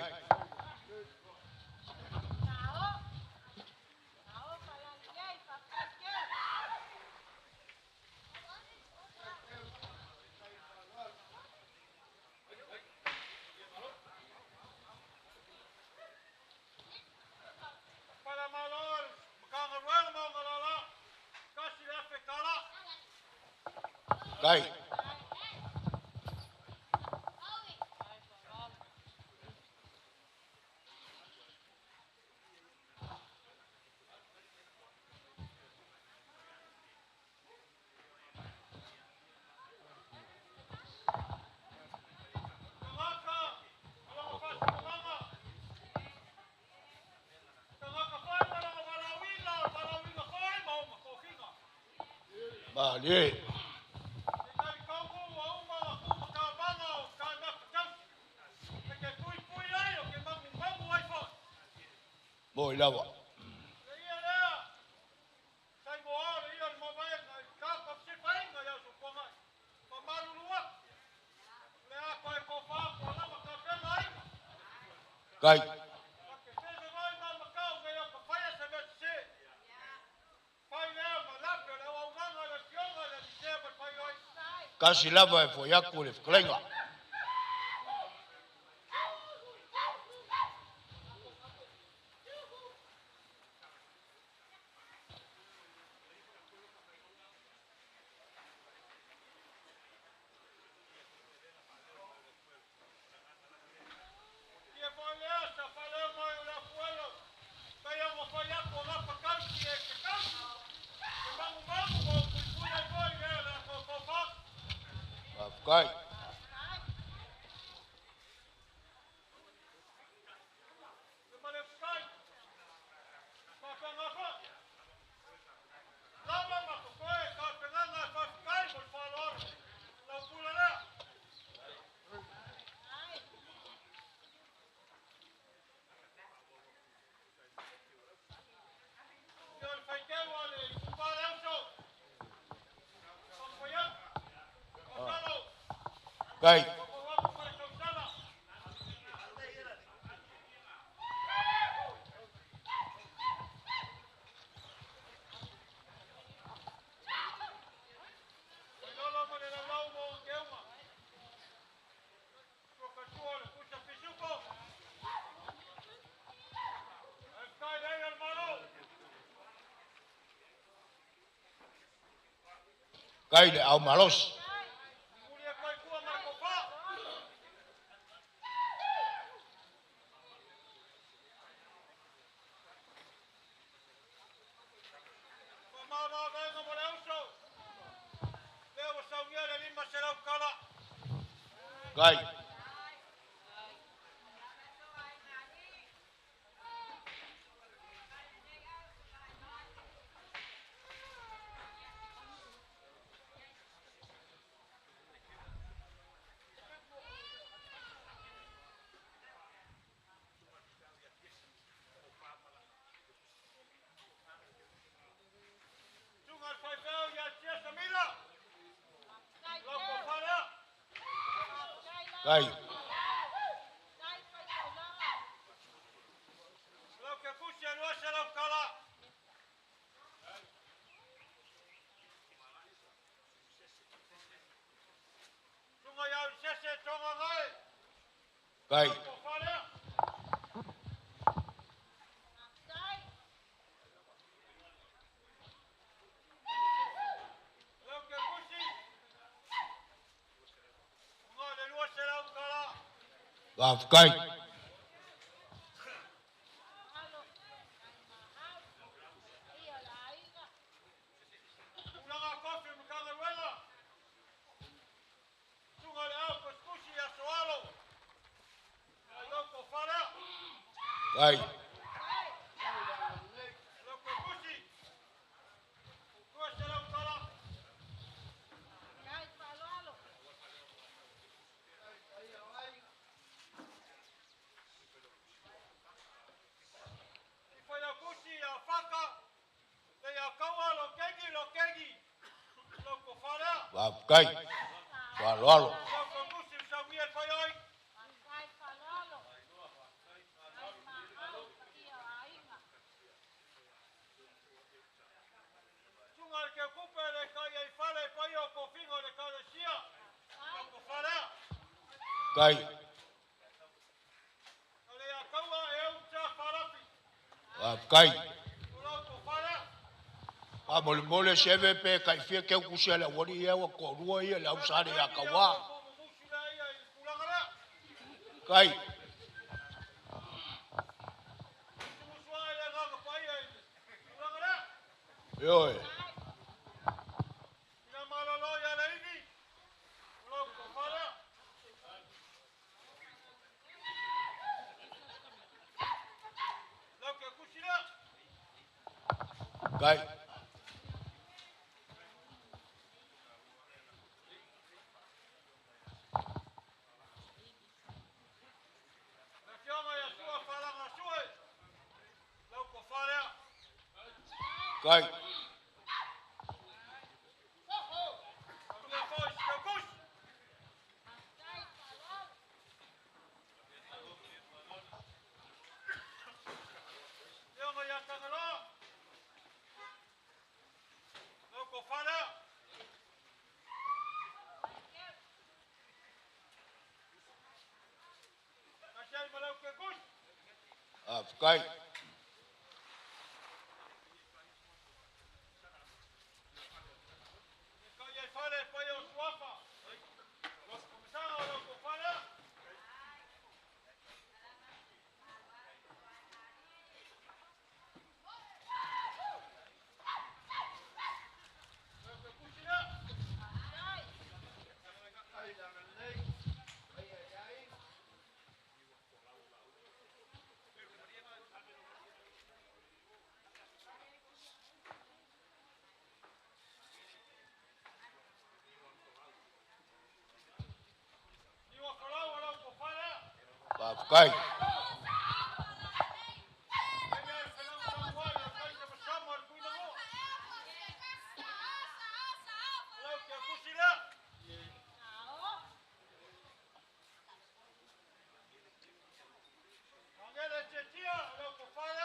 Kai. Bale. Boy lava. Kai. Kasi lava e foi a cor, klenga. Kai. Kai. Kai de au malos. Kai. Kai. Kai. Será Wafkai. Unanga kofi mkanga wela. Tunga leo kuskushi ya swalo. Loko fara. Kai. Loko kushi. Kushi la utala. Ifanya kushi ya faka. Ya kawa lo kegi. Loko fara. Wafkai. Walolo. Loko kushi msawia fayoi. Tunga ke kupe le kaya ifale payo kofingo le kaya shia. Loko fara. Kai. Ale ya kawa eu cha farapi. Wafkai. Loko fara. A mole cheve pe kai fie ke kusela wori ya wa ko ruo ia la usare ya kawa. Kai. Yo. Kai. Kai. Wafkai. Wafkai.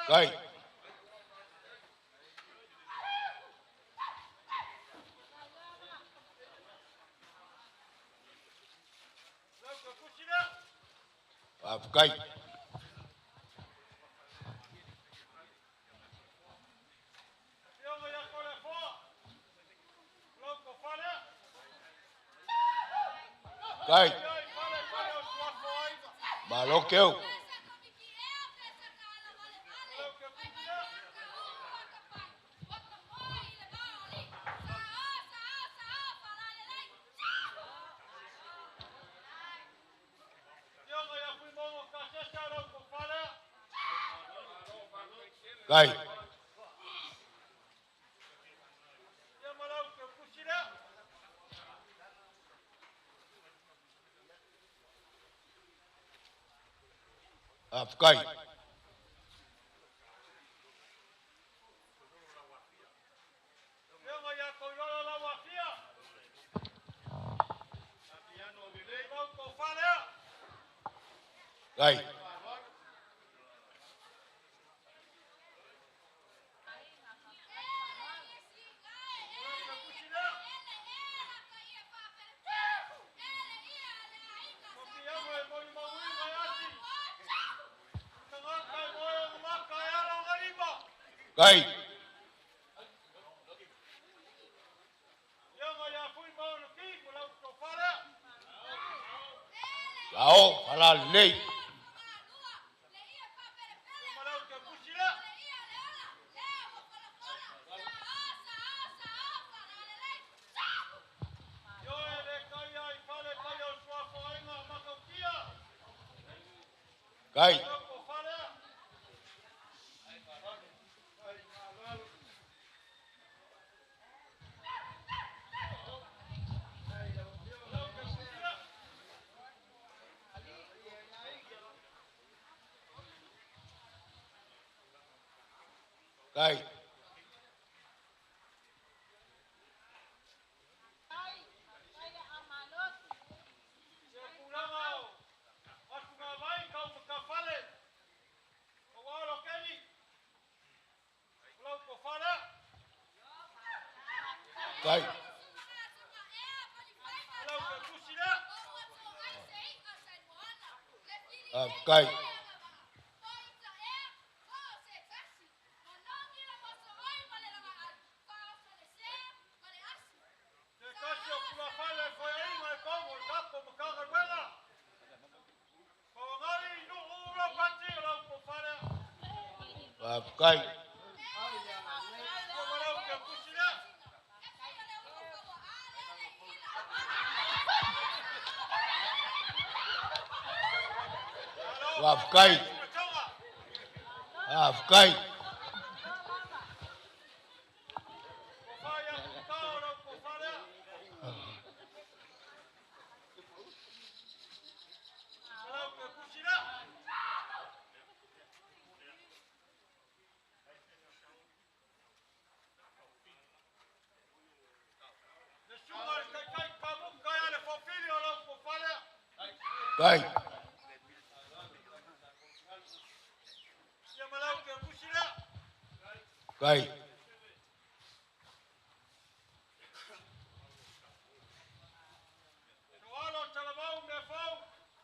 Kai. Wafkai. Kai. Balokeu. Kai. Wafkai. Kai. Kai. Chao, para nei. Malau ke kusila. Yo ele kaya I fale kaya o suafo ainga makautia. Kai. Ko fale. Kai. Kai. Kai. Kai. Kai. Kai. Kai. Kai. Kai.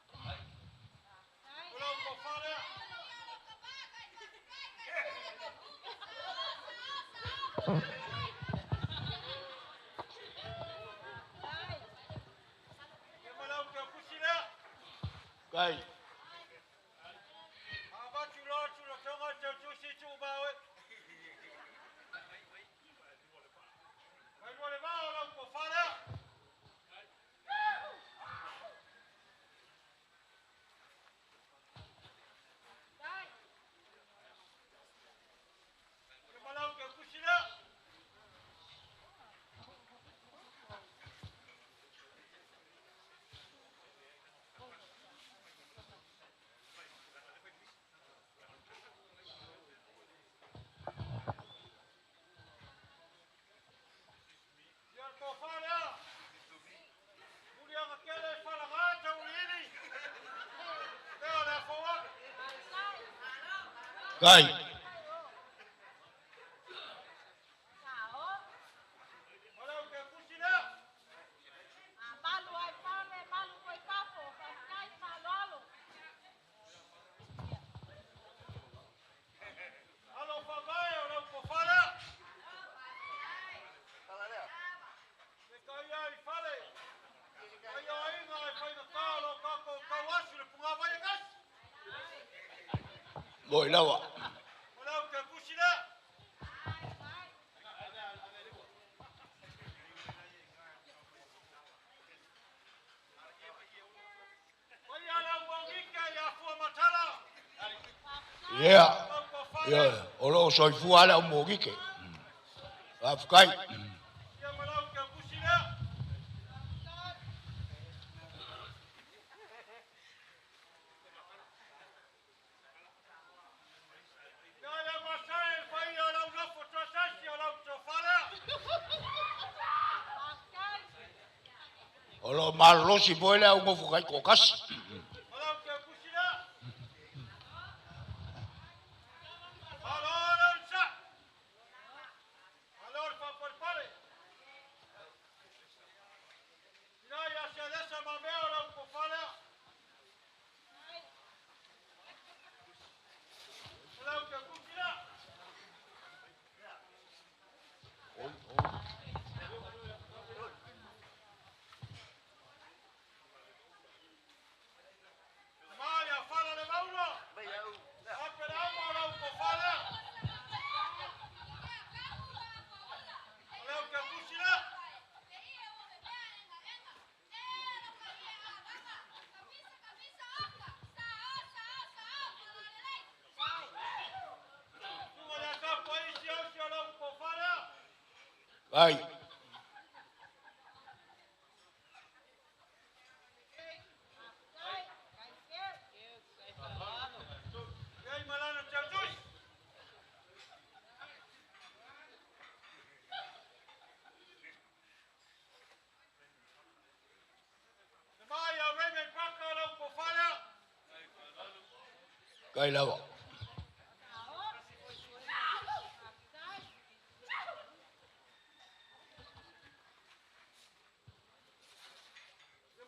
Kai. Ngồi lâu ạ. Yeah. Yeah. Olo soi fu ala mo ki ke. Afkai. Olo malo si boile au mo fu kai kokas. Kai. Ei, malano tchatus. Mai au Raymond Parker lau kofala. Kai lava.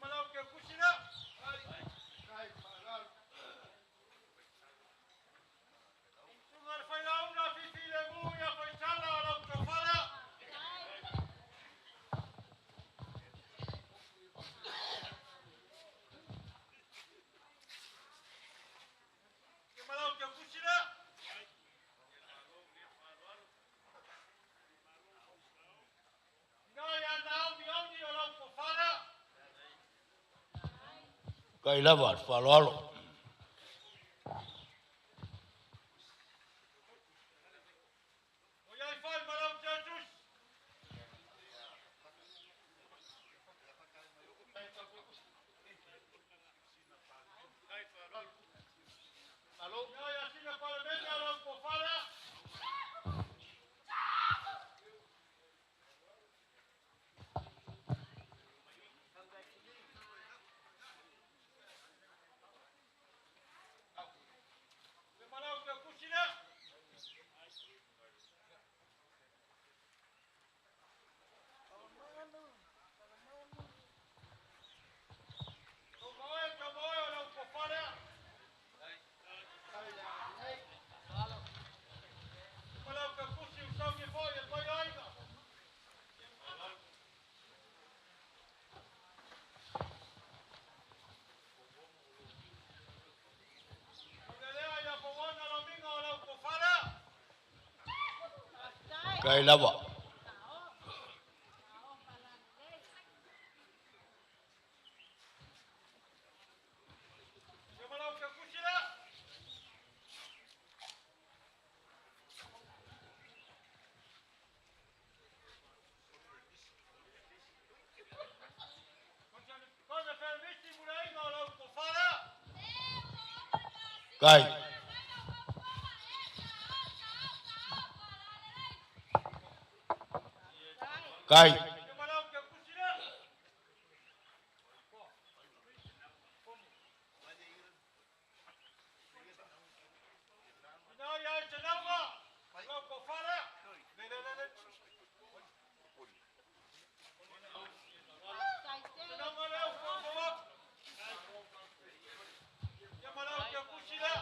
Malau ke kusina. Sungal failau na fifile mu ya faisala lau kofala. Malau ke kusina. No ya nau mi oni lau kofala. Kai lava falalo. Oyai fai malau tchatus. No ya sina para media lau kofala. Malau ke kusina. Tomoe lau kofala. Malau ke kusi usau ke foi e foi aiga. Lelea ya pawana lau minga lau kofala. Kai lava. Malau ke kusina. Cosa fermisti mulai lau kofala. Kai. Kai. Malau ke kusina. No ya chenama. Lau kofala. Chenama lau kofala. Ya malau ke kusina.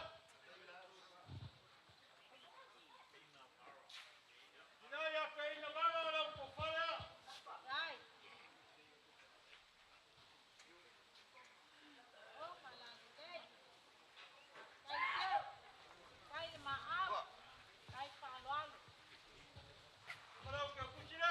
No ya pe ina mala lau kofala. Malau ke kusina.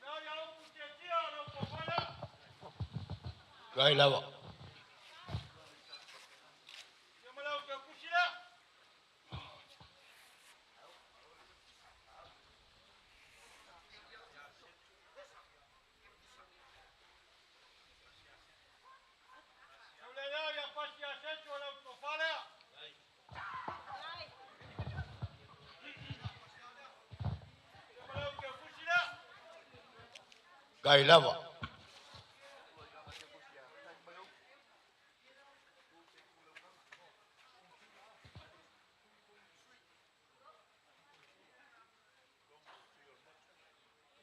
No ya lau kuchetia lau kofala. Kai lava. Ya malau ke kusina. Lelea ya pasi asecho lau kofala. Ya malau ke kusina. Kai lava.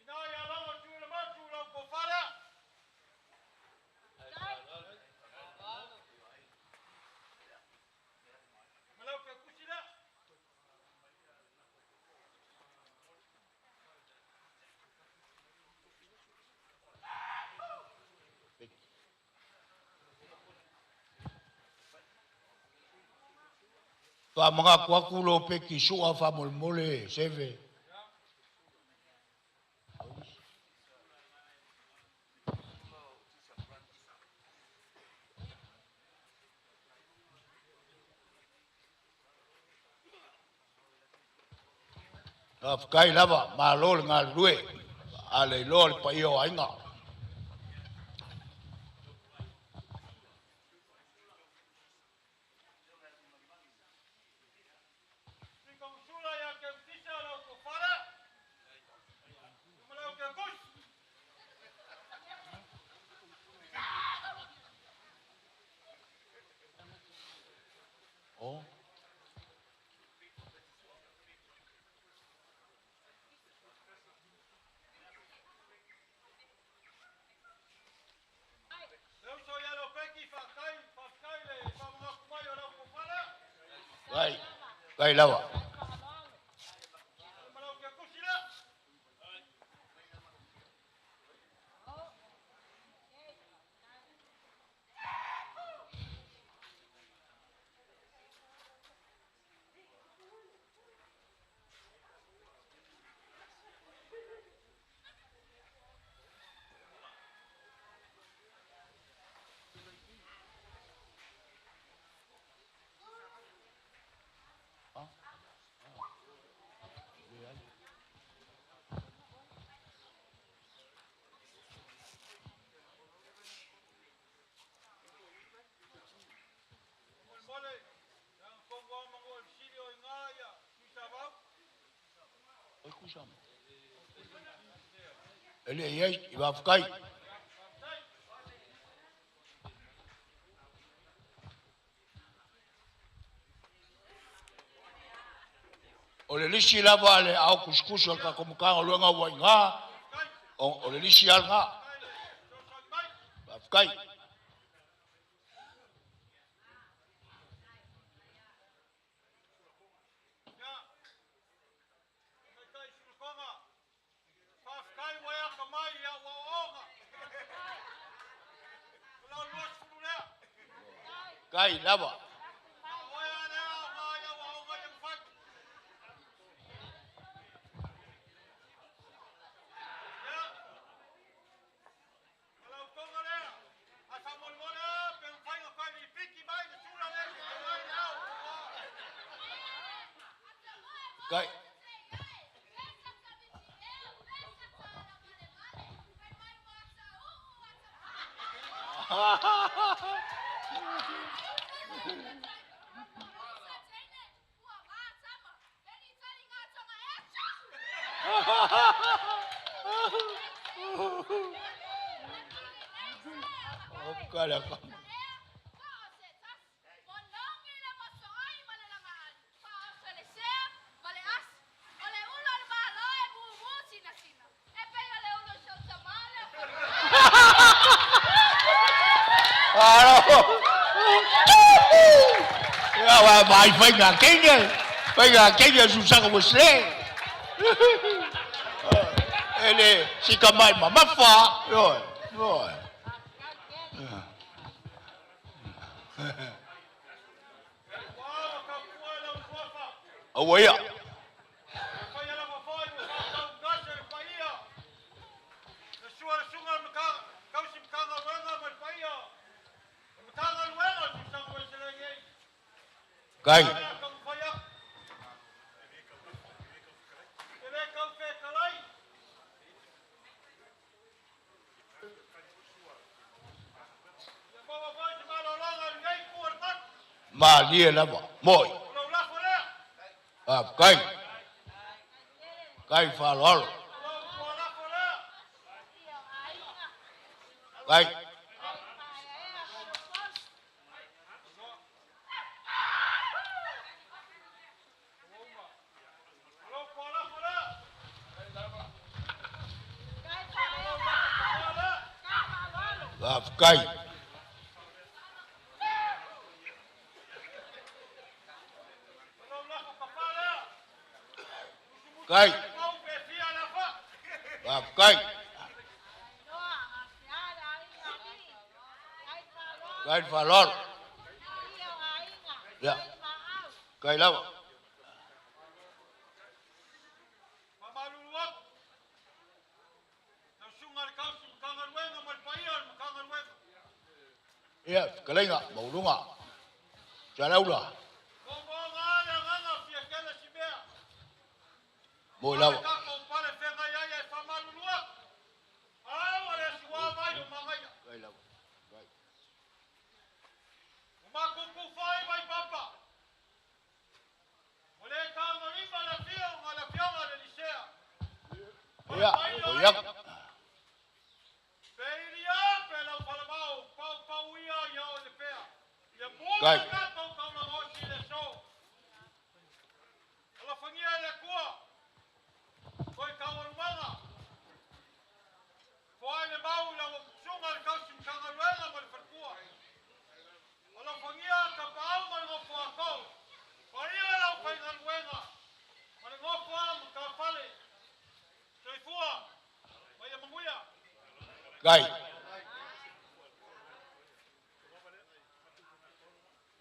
No ya lau chula matu lau kofala. Malau ke kusina. Fa mga kuakulo pe kisua fa molmole seve. Afkai lava malol ngal rue ale lol pa yo ainga. Oh. Gai lava. Ele é vai ficar. Ole lisi la vale au kuskuso ka komukanga luanga wainga. Ole lisi alga. Vai ficar. Gai lava. Gai. Cara, vai pegar quem é Susana você? Ele fica mais mamafa, oi. Oi. Gai. Mà lia lắm mồi cây pha lol cây cây cây cây cây pha lol. Yeah. Kai lava. Mamaluluak. Nasungal kausi kangarwenga malpaial kangarwenga. Ia, kalenga, maulunga. Jalaula. Kongonga nganga fiakela sibea. Mo lava. Kako pale fenga yaya famaluluak. Wale suwa vai mangaya. Kai lava. Kai. Umakuku fai vai papa. Wale kangarimba la fionga le lisea. Ia, oyak. Beiria pela palamau pau ia ya le pea. Ya boa Gai. ka kau na hosi le so. Ala fangia le kua. Koi kawarumanga. Foi le mau la sunga le kausim kangaruenga mal farkua. Ala fangia ka pau mal ngofo ako. Faria la fangaruenga. Mal ngofo am ka fale. Soifua. Vaya manguya. Gai.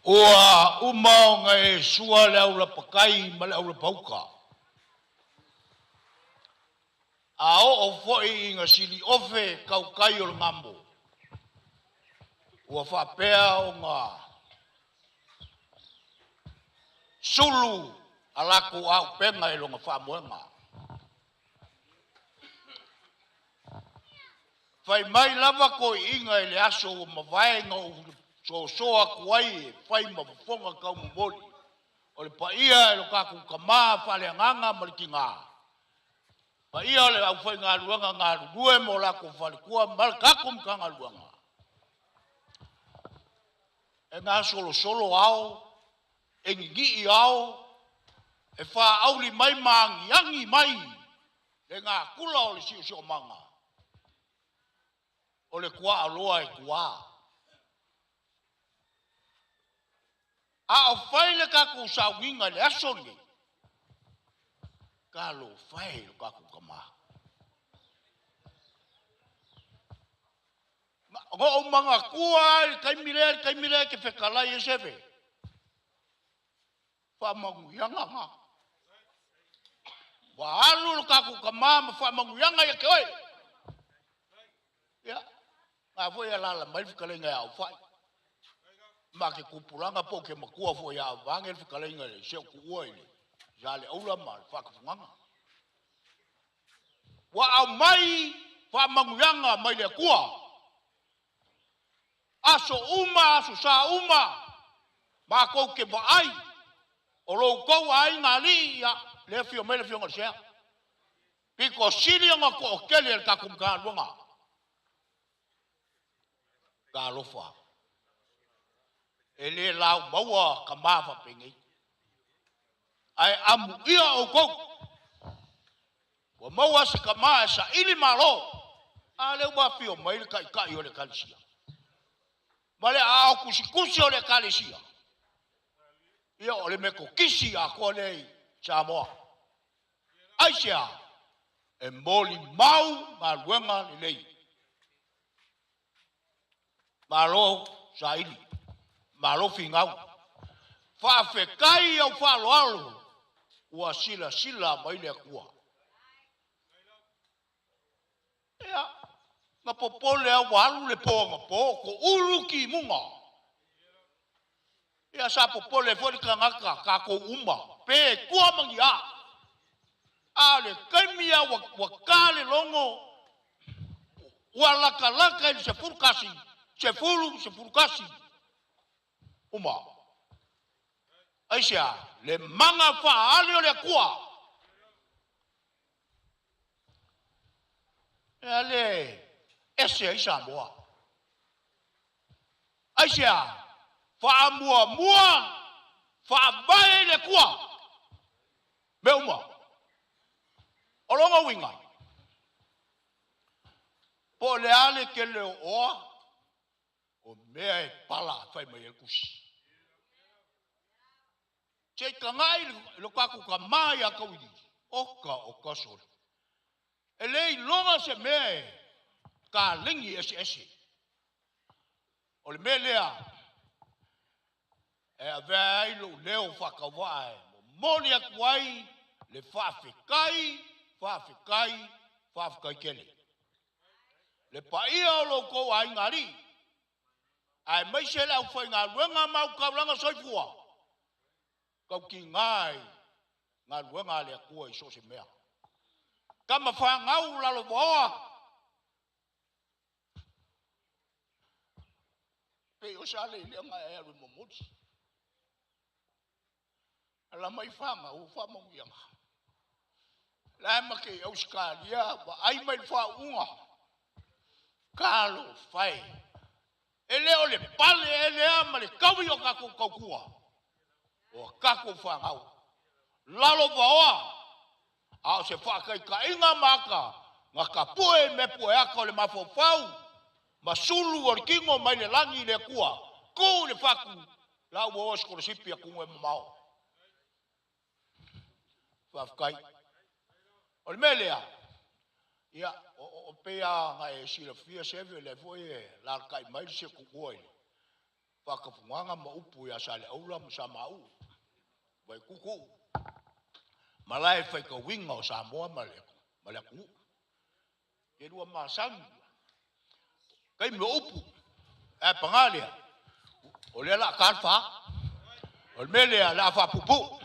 Ua umau ngai sua le aula pakai ma le aula pauka. A o foi inga sili ofe kau kai o le ngambo. Ua whapea o ngā sulu alako au penga e longa whamoenga. Whai mai lava ko inga e le aso o mawaenga o so soa kuai whai mawafonga kau mboli. O le paia e lo kaku kamaa whale nganga maliki ngā. Paia le au whai ngā luanga ngā rue mo lako whale kua malkakum ka ngā luanga. E ngā solo ao, e ngigi ao, e wha auli mai maangiangi mai, le ngā kula o le sio manga. O le kua aloa e kua. A o whai le kaku sauinga le asole, ka lo whai le kaku kama. Ngo o manga kua le kaimire ke whekalai e sewe. Whamanguyanga nga. Wa alu le kaku kama ma whamanguyanga e ke oi. Ya. Ngā fwoi alala mai whikalenga au whai. Ma ke kupulanga po ke makua fwoi au vange whikalenga le seo kuua ile. Jale aula ma le whakafunganga. Wa au mai whamanguyanga mai le kua. Aso aso sa ma kou ke ai, o lo kou ai ngā li ia, le fio mele fio ngā sea. Piko sili ngā ko o kele el kakum kā luanga. Kā lofa. E le lau maua ka māwha pengi. Ai amu ia o kou. Wa maua se ka maa sa ili malo. A le ua fio maile kai o le kalisia. Male a kusi o le kalesia. Ia o le meko kisi a kua nei Samoa. Aisea, e moli mau ngā luenga le nei. Malo saili, malo fingau. Whawhekai au whaloalo, ua sila mai le kua. Ia, ngā popole au walu le poanga po, ko ulu ki munga. Ia sa popole fwori ka ngaka, ka ko uma, pe kua mangi a. A le kaimia wakale longo, laka ili se furukasi, se furukasi. Uma. Aisha, le manga whaale o le kua. Ia le, ese ai Samoa. Aisha, mua, whaabae le kua. Meuma. Olonga winga. Po le ale ke le oa, o mea e pala whai mai e kusi. Che ka ngai lo kaku ka mai a kawiri, oka sori. E lei longa se mea e, ka lingi ese. O le mea lea, e avea ilu leo whakawai, moni aku ai, le whawhikai kele. Le paia o lo ko ai ngari, ai mai se lau whai ngā ruenga mau kauranga soifua, kau ki ngai, ngā ruenga le akua I so se mea. Kama whangau lalo boa, pe o sa le leanga e aru momuti. Ala mai whanga o whamongianga. Lai make Australia, wa ai mai whaunga. Kalo whai. E leo le pale e lea ma le kawi o kako kaukua. O kako whangau. Lalo boa. Ao se whakai ka inga maka. Nga ka poe me poe aka o le mafofau. Masulu o kingo mai le langi le kua. Ko le whaku. Lau o osko le sipi a kungo e mamao. Whafkai. O le melea. Ia, o pea nga e sila fia seve le foi e larkai mai se kukoi. Whakapunganga ma upu ia sa le aula ma sa mau. Vai kuku. Malai whai ka winga o Samoa maleku. E rua masangi. Kai me upu. E pangalia. O le la karfa. O le melea la wha pupu.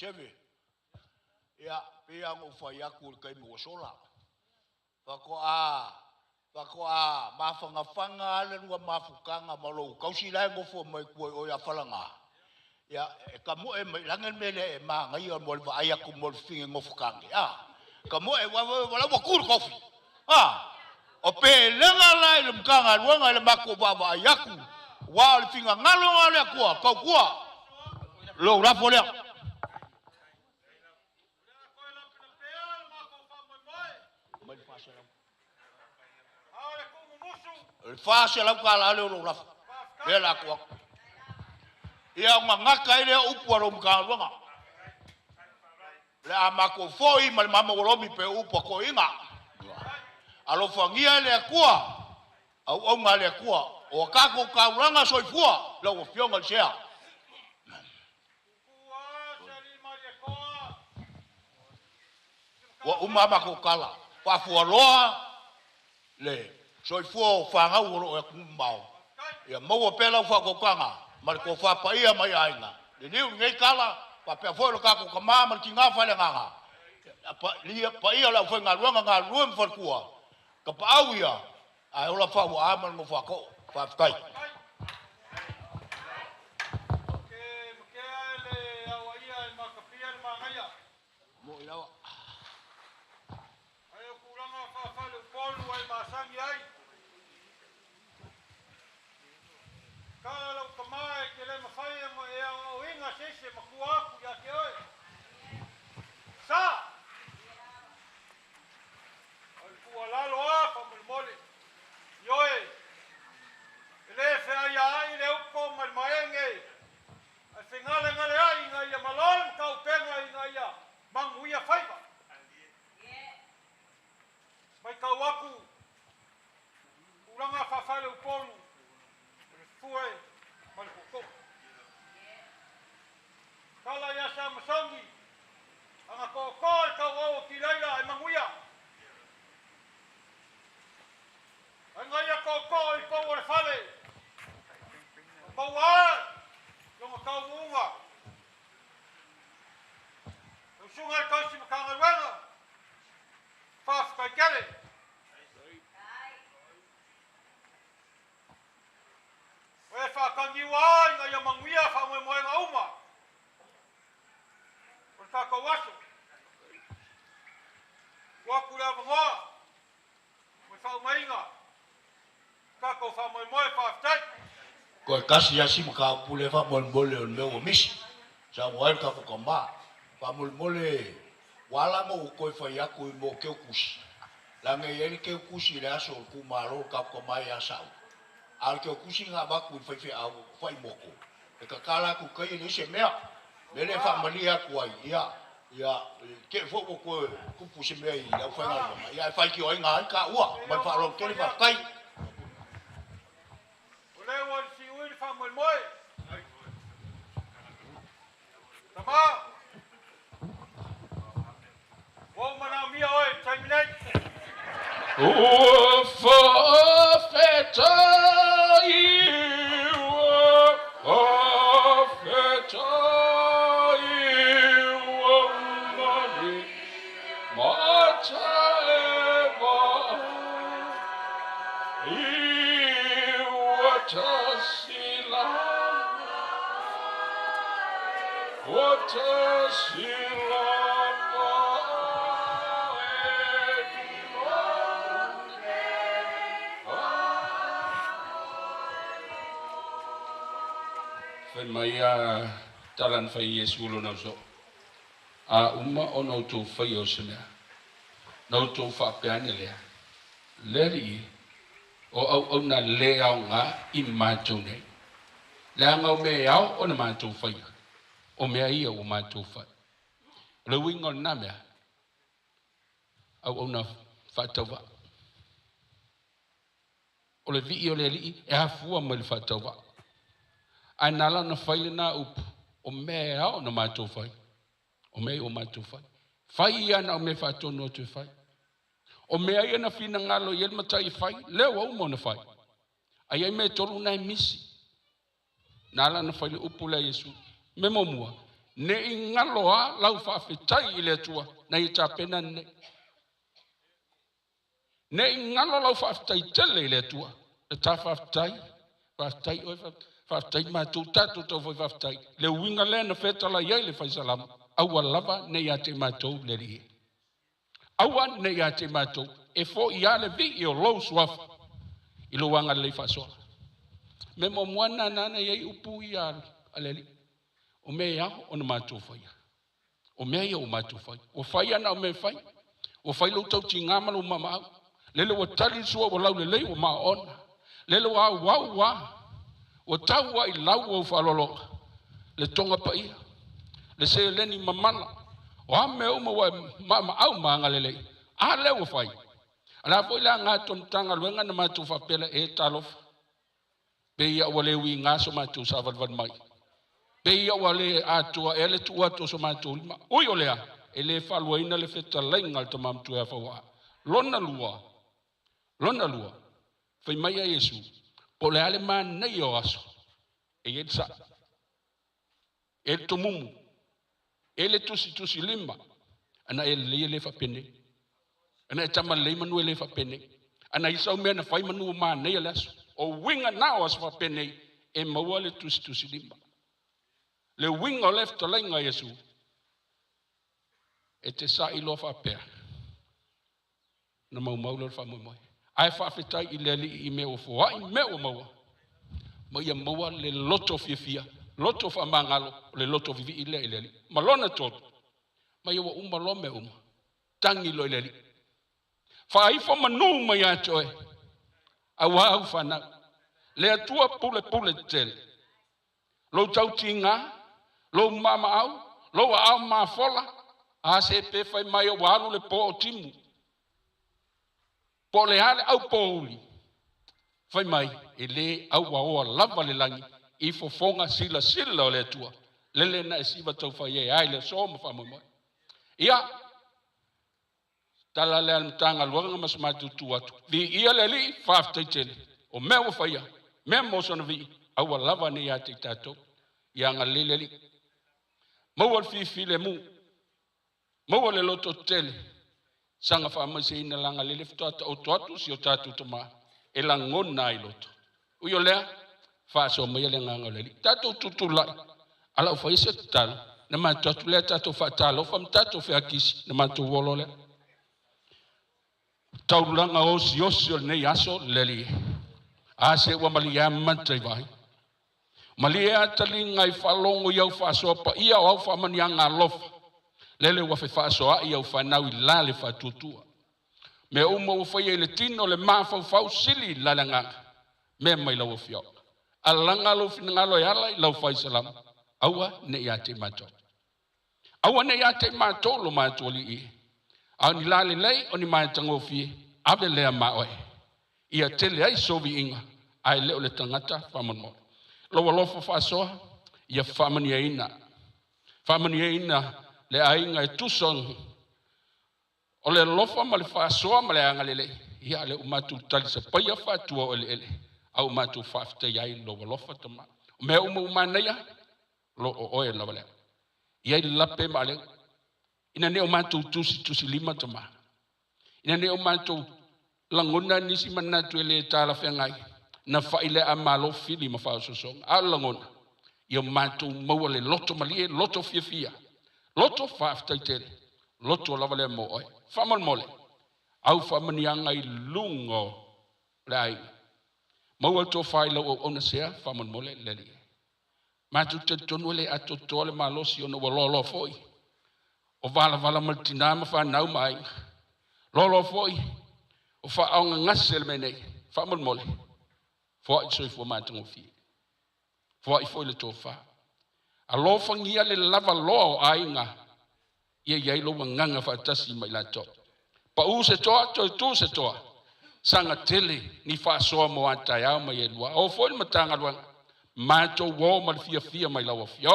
Seve. Ia, pia ngo whai aku kai mo sola. Whakoa, mawhanga le rua mawhukanga malo. Kausi lai ngo fo mai kua o ia whalanga. Ia, ka mo e mai langan mele e maa ngai o mol wa ai aku mol fingi ngo whukangi. Ka mo e wala wakuru kofi. O pe lenga lai le mkanga luanga le mako wa ai aku. Wa le finga ngalo ngale kua, kau kua. Lo rafo lea. Le fase la kala le lo rafa. Le la ko. Ia ngaka ile upu ro mkalunga. Le amako foi mal mama wolomi pe upu ko inga. Alo fangia le akua. Au ngale akua. O kako kaulanga soifua lo fionga sea. Wa umama ko kala. Pa fualoa le soifua whanga uro e kumbau. Ia maua pela whakokanga. Mari ko whapa ia mai ainga. Le niu ngei kala. Pa pia fwelo kako ka mama ki ngā whale nganga. Pa ia lau whenga ruanga ngā ruem whalkua. Ka pa au ia. Ai ola whahu aman mo whako. Whafkai. Mo ilawa. Ayo kuranga whawhale upolu ai masangi ai. Kala lau kamae ke le mawhai mo e o inga sese makua aku ya ke oi. Sa! Ai kua lalo a whamulmole. Ioe. Ele whea ia ai le uko malmaenge. Ai whengale ngale ai inga ia malol kau penga inga ia. Mangu ia whaiva. Mai kau aku. Uranga whawhale upolu. Fue malukoko. Kala ya sa masangi. Anga koko kau o kilaila ai manguia. Anga ya koko I pau le fale. Pau a. Longa kau unga. Usunga kau si makanga ruanga. Faf kai kere. Oe whakangi wai nga ia manguia whamoe moe nga uma. O taka waso. Waku rea mangoa. Moe whau mainga. Kako whamoe moe whaftai. Koe kasi ya si maka pule whamolmole o leo o misi. Sa moe ka whakamba. Whamolmole wala mo koe whai aku I mo keo kusi. Lange yeri keo kusi le aso ku maro ka whakamai asau. Al ke kusi nga baku fai au fai moko. E ka kala ku kai ni se mea. Mele fa malia ku ai ia. ya ke fo ko ku pu se me ya fa nga ya fa ki oi nga ka wa ma fa ro ke fa kai Ule wan si ui fa moi moi. Tama. Wo mana mia oi, terminate. Maya talan fai Yesu lo na so a umma ono to fai o sene no to fa peane le leri o na le au nga imma to ne la nga me au ona ma to fai o me ai o ma to fai le wingon na me au ona fa tova o le vi o le li e afua mo le fa tova anala na faile na up o mea o na matou fai o mea o matou fai fai ana o me fatou no tu fai o mea ia na fina ngalo yel matai fai le wa mo na fai ai me tolu na misi nala na faile upula Yesu me momua ne ingalo a lau fa fitai ile tua na ita pena ne ingalo lau fa fitai tele ile tua ta fa fitai o Faftai mātou tātou tau whai faftai. Le winga le na whetala iai le whai salam. Aua lava ne ia te mātou le rie. Aua ne ia te mātou. E fo ia le vi i o lou suafa. I lo wanga le whasoa. Me mo moana nana iai upu i aru. Aleli. O me ia o na mātou whai. O me ia o mātou whai. O whai ana o me whai. O whai lo tau ti ngamalo mamau. Lele wa tali sua o lau le lei o maa ona. Lele wa wau wa. O tau wa I lau o whalolo le tonga pa ia le se leni mamana o ame uma wa mama au maanga lele a leo whai ala po ila ngā tontanga luenga na mātou whapela e talof pe ia wale wi ngā so mātou savalvan mai pe ia wale atua e le tua to so mātou lima ui o lea e le whalua ina le wheta lainga ta mamtu e whaua lona lua whai mai a Yesu po le ale man nei o aso e yetsa e tumumu e le tusi lima ana e le fa pene ana e tama le manu le fa pene ana isau me na fai manu ma nei le aso o winga na o fa pene e maua le tusi lima le winga left lenga Yesu e te sa I lo fa pe na mau lo fa mo ai fa fitai I le li I me o fo ai me o maua ma ia maua le loto fifia loto fa mangalo le loto vivi I le li malona tot ma ia uma lo me uma tangi lo le li fa ai fa manu ma ia choe awa au fa na le tua pule tel lo tau tinga lo mama au lo au ma fola a se pe fa mai o walu le po timu po le hale au pouli fai mai ele au wa lava le langi I fofonga sila o le tua lele na siva tau fai e ai le so mo fa mo ia tala le mtanga luanga masmatu tua vi ia le li fa tele o me o fai me mo so no vi au lava ne ya te tato ia nga lele li mo wal fi le mu mo le loto tele sanga fa mase ina langa le lefta o toatu si o tatu toma e la ngona I loto uyo lea fa so mo le nganga le tatu tutula ala fa ise tal na ma tatu le tatu fa talo fa tatu fa kisi na ma tu wolo le taulanga o si ne yaso leli ase wa malia mantai vai malia talinga I falongo yau fa so pa ia o fa manianga lof lele wa fa so a ia fa na wi la le fa tutua me umo fa ye le tino le ma fa sili la langa me mai la fio alanga lo finanga lo yala la fa salam awa ne ya te mato Awana ia te mātou lo mātou li i. Au ni lale lei o ni mai tangofi. Ave lea maoe. Ia tele ai sovi inga. Ai leo le tangata whamonmo. Loa lofo whasoa. Ia whamania ina. Whamania ina le ainga e tusong. O le lofa ma le whasoa ma le anga lele. Ia le umatu tali sa paia whatua o le ele. Au umatu whafta iai loa lofa tama. Mea umaneia. Lo o oe na wale. Ia i lape ma le. Ina ne o umatu tusi lima tama. Ina ne o umatu langona nisi manatu ele tala whengai. Na whaile a malo fili ma whaososong. A langona. Ia umatu maua le loto malie, loto fia. Loto whafta i tele. Loto lava le mo oe. Whaman mole. Au whamanianga i lungo le ai. Maua to whaila o ona sea, whaman mole le li. Matu te tonu le ato tole malosi ona wa lolo foi. O vala maltina ma whanau mai. Lolo foi. O whaonga ngasel menei. Whaman mole. Fua i soi fua mātango fi. Fua i foi le tō wha. A lo whangia le lava loa o ainga. Ia iai lo nganga whaatasi mai la tō. Pa u se toa, tu se toa. Sanga tele ni whaasoa mo atai au mai e lua. O foi matanga luanga. Mātou wō ma le fia mai lawa fio.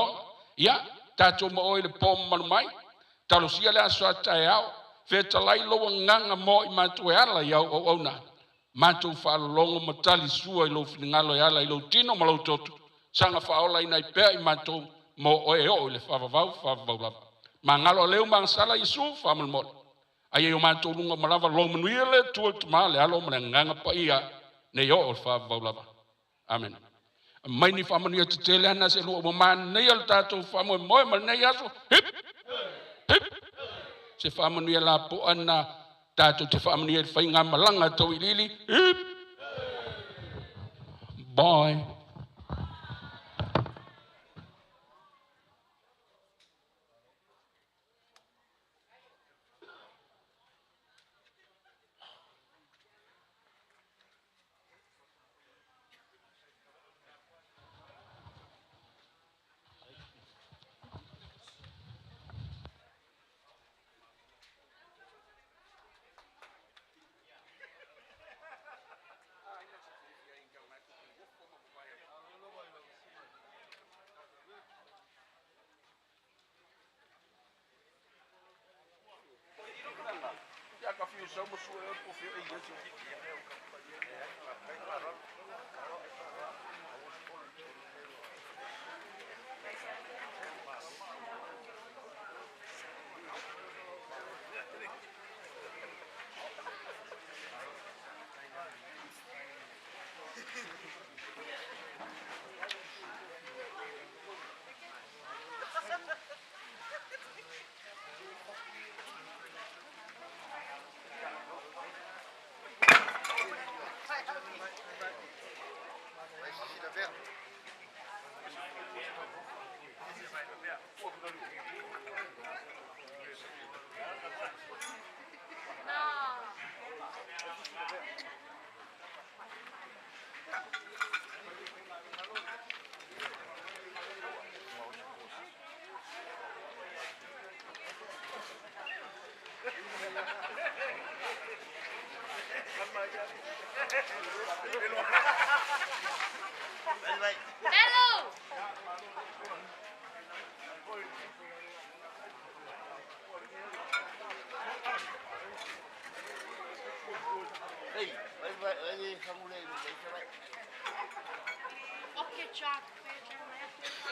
Ia, tātou ma oi le pōma manu mai. Talo sia le aso atai au. Wheta lai loa nganga mo i mātou e ala iau o au na. Mātou whaalongo matali sua i lo whingalo e ala i lo tino ma lo totu. Sanga whaola ina i pēr i mātou mo oe o le whavavau lava. Ma ngalo leo ma sala i su whamal mole. Ai o mātou lunga malava lo manuia le tua tuma le alo ma nganga pa ia ne o le whavavau lava. Amen. Mai ni whamanuia te tele ana se lua ma nei al tātou whamoe moe ma nei aso. Hip! Hip! Se whamanuia la po ana tātou te whamanuia te whainga malanga tau i lili. Hip! Bye. Okay, Chuck. Let's see.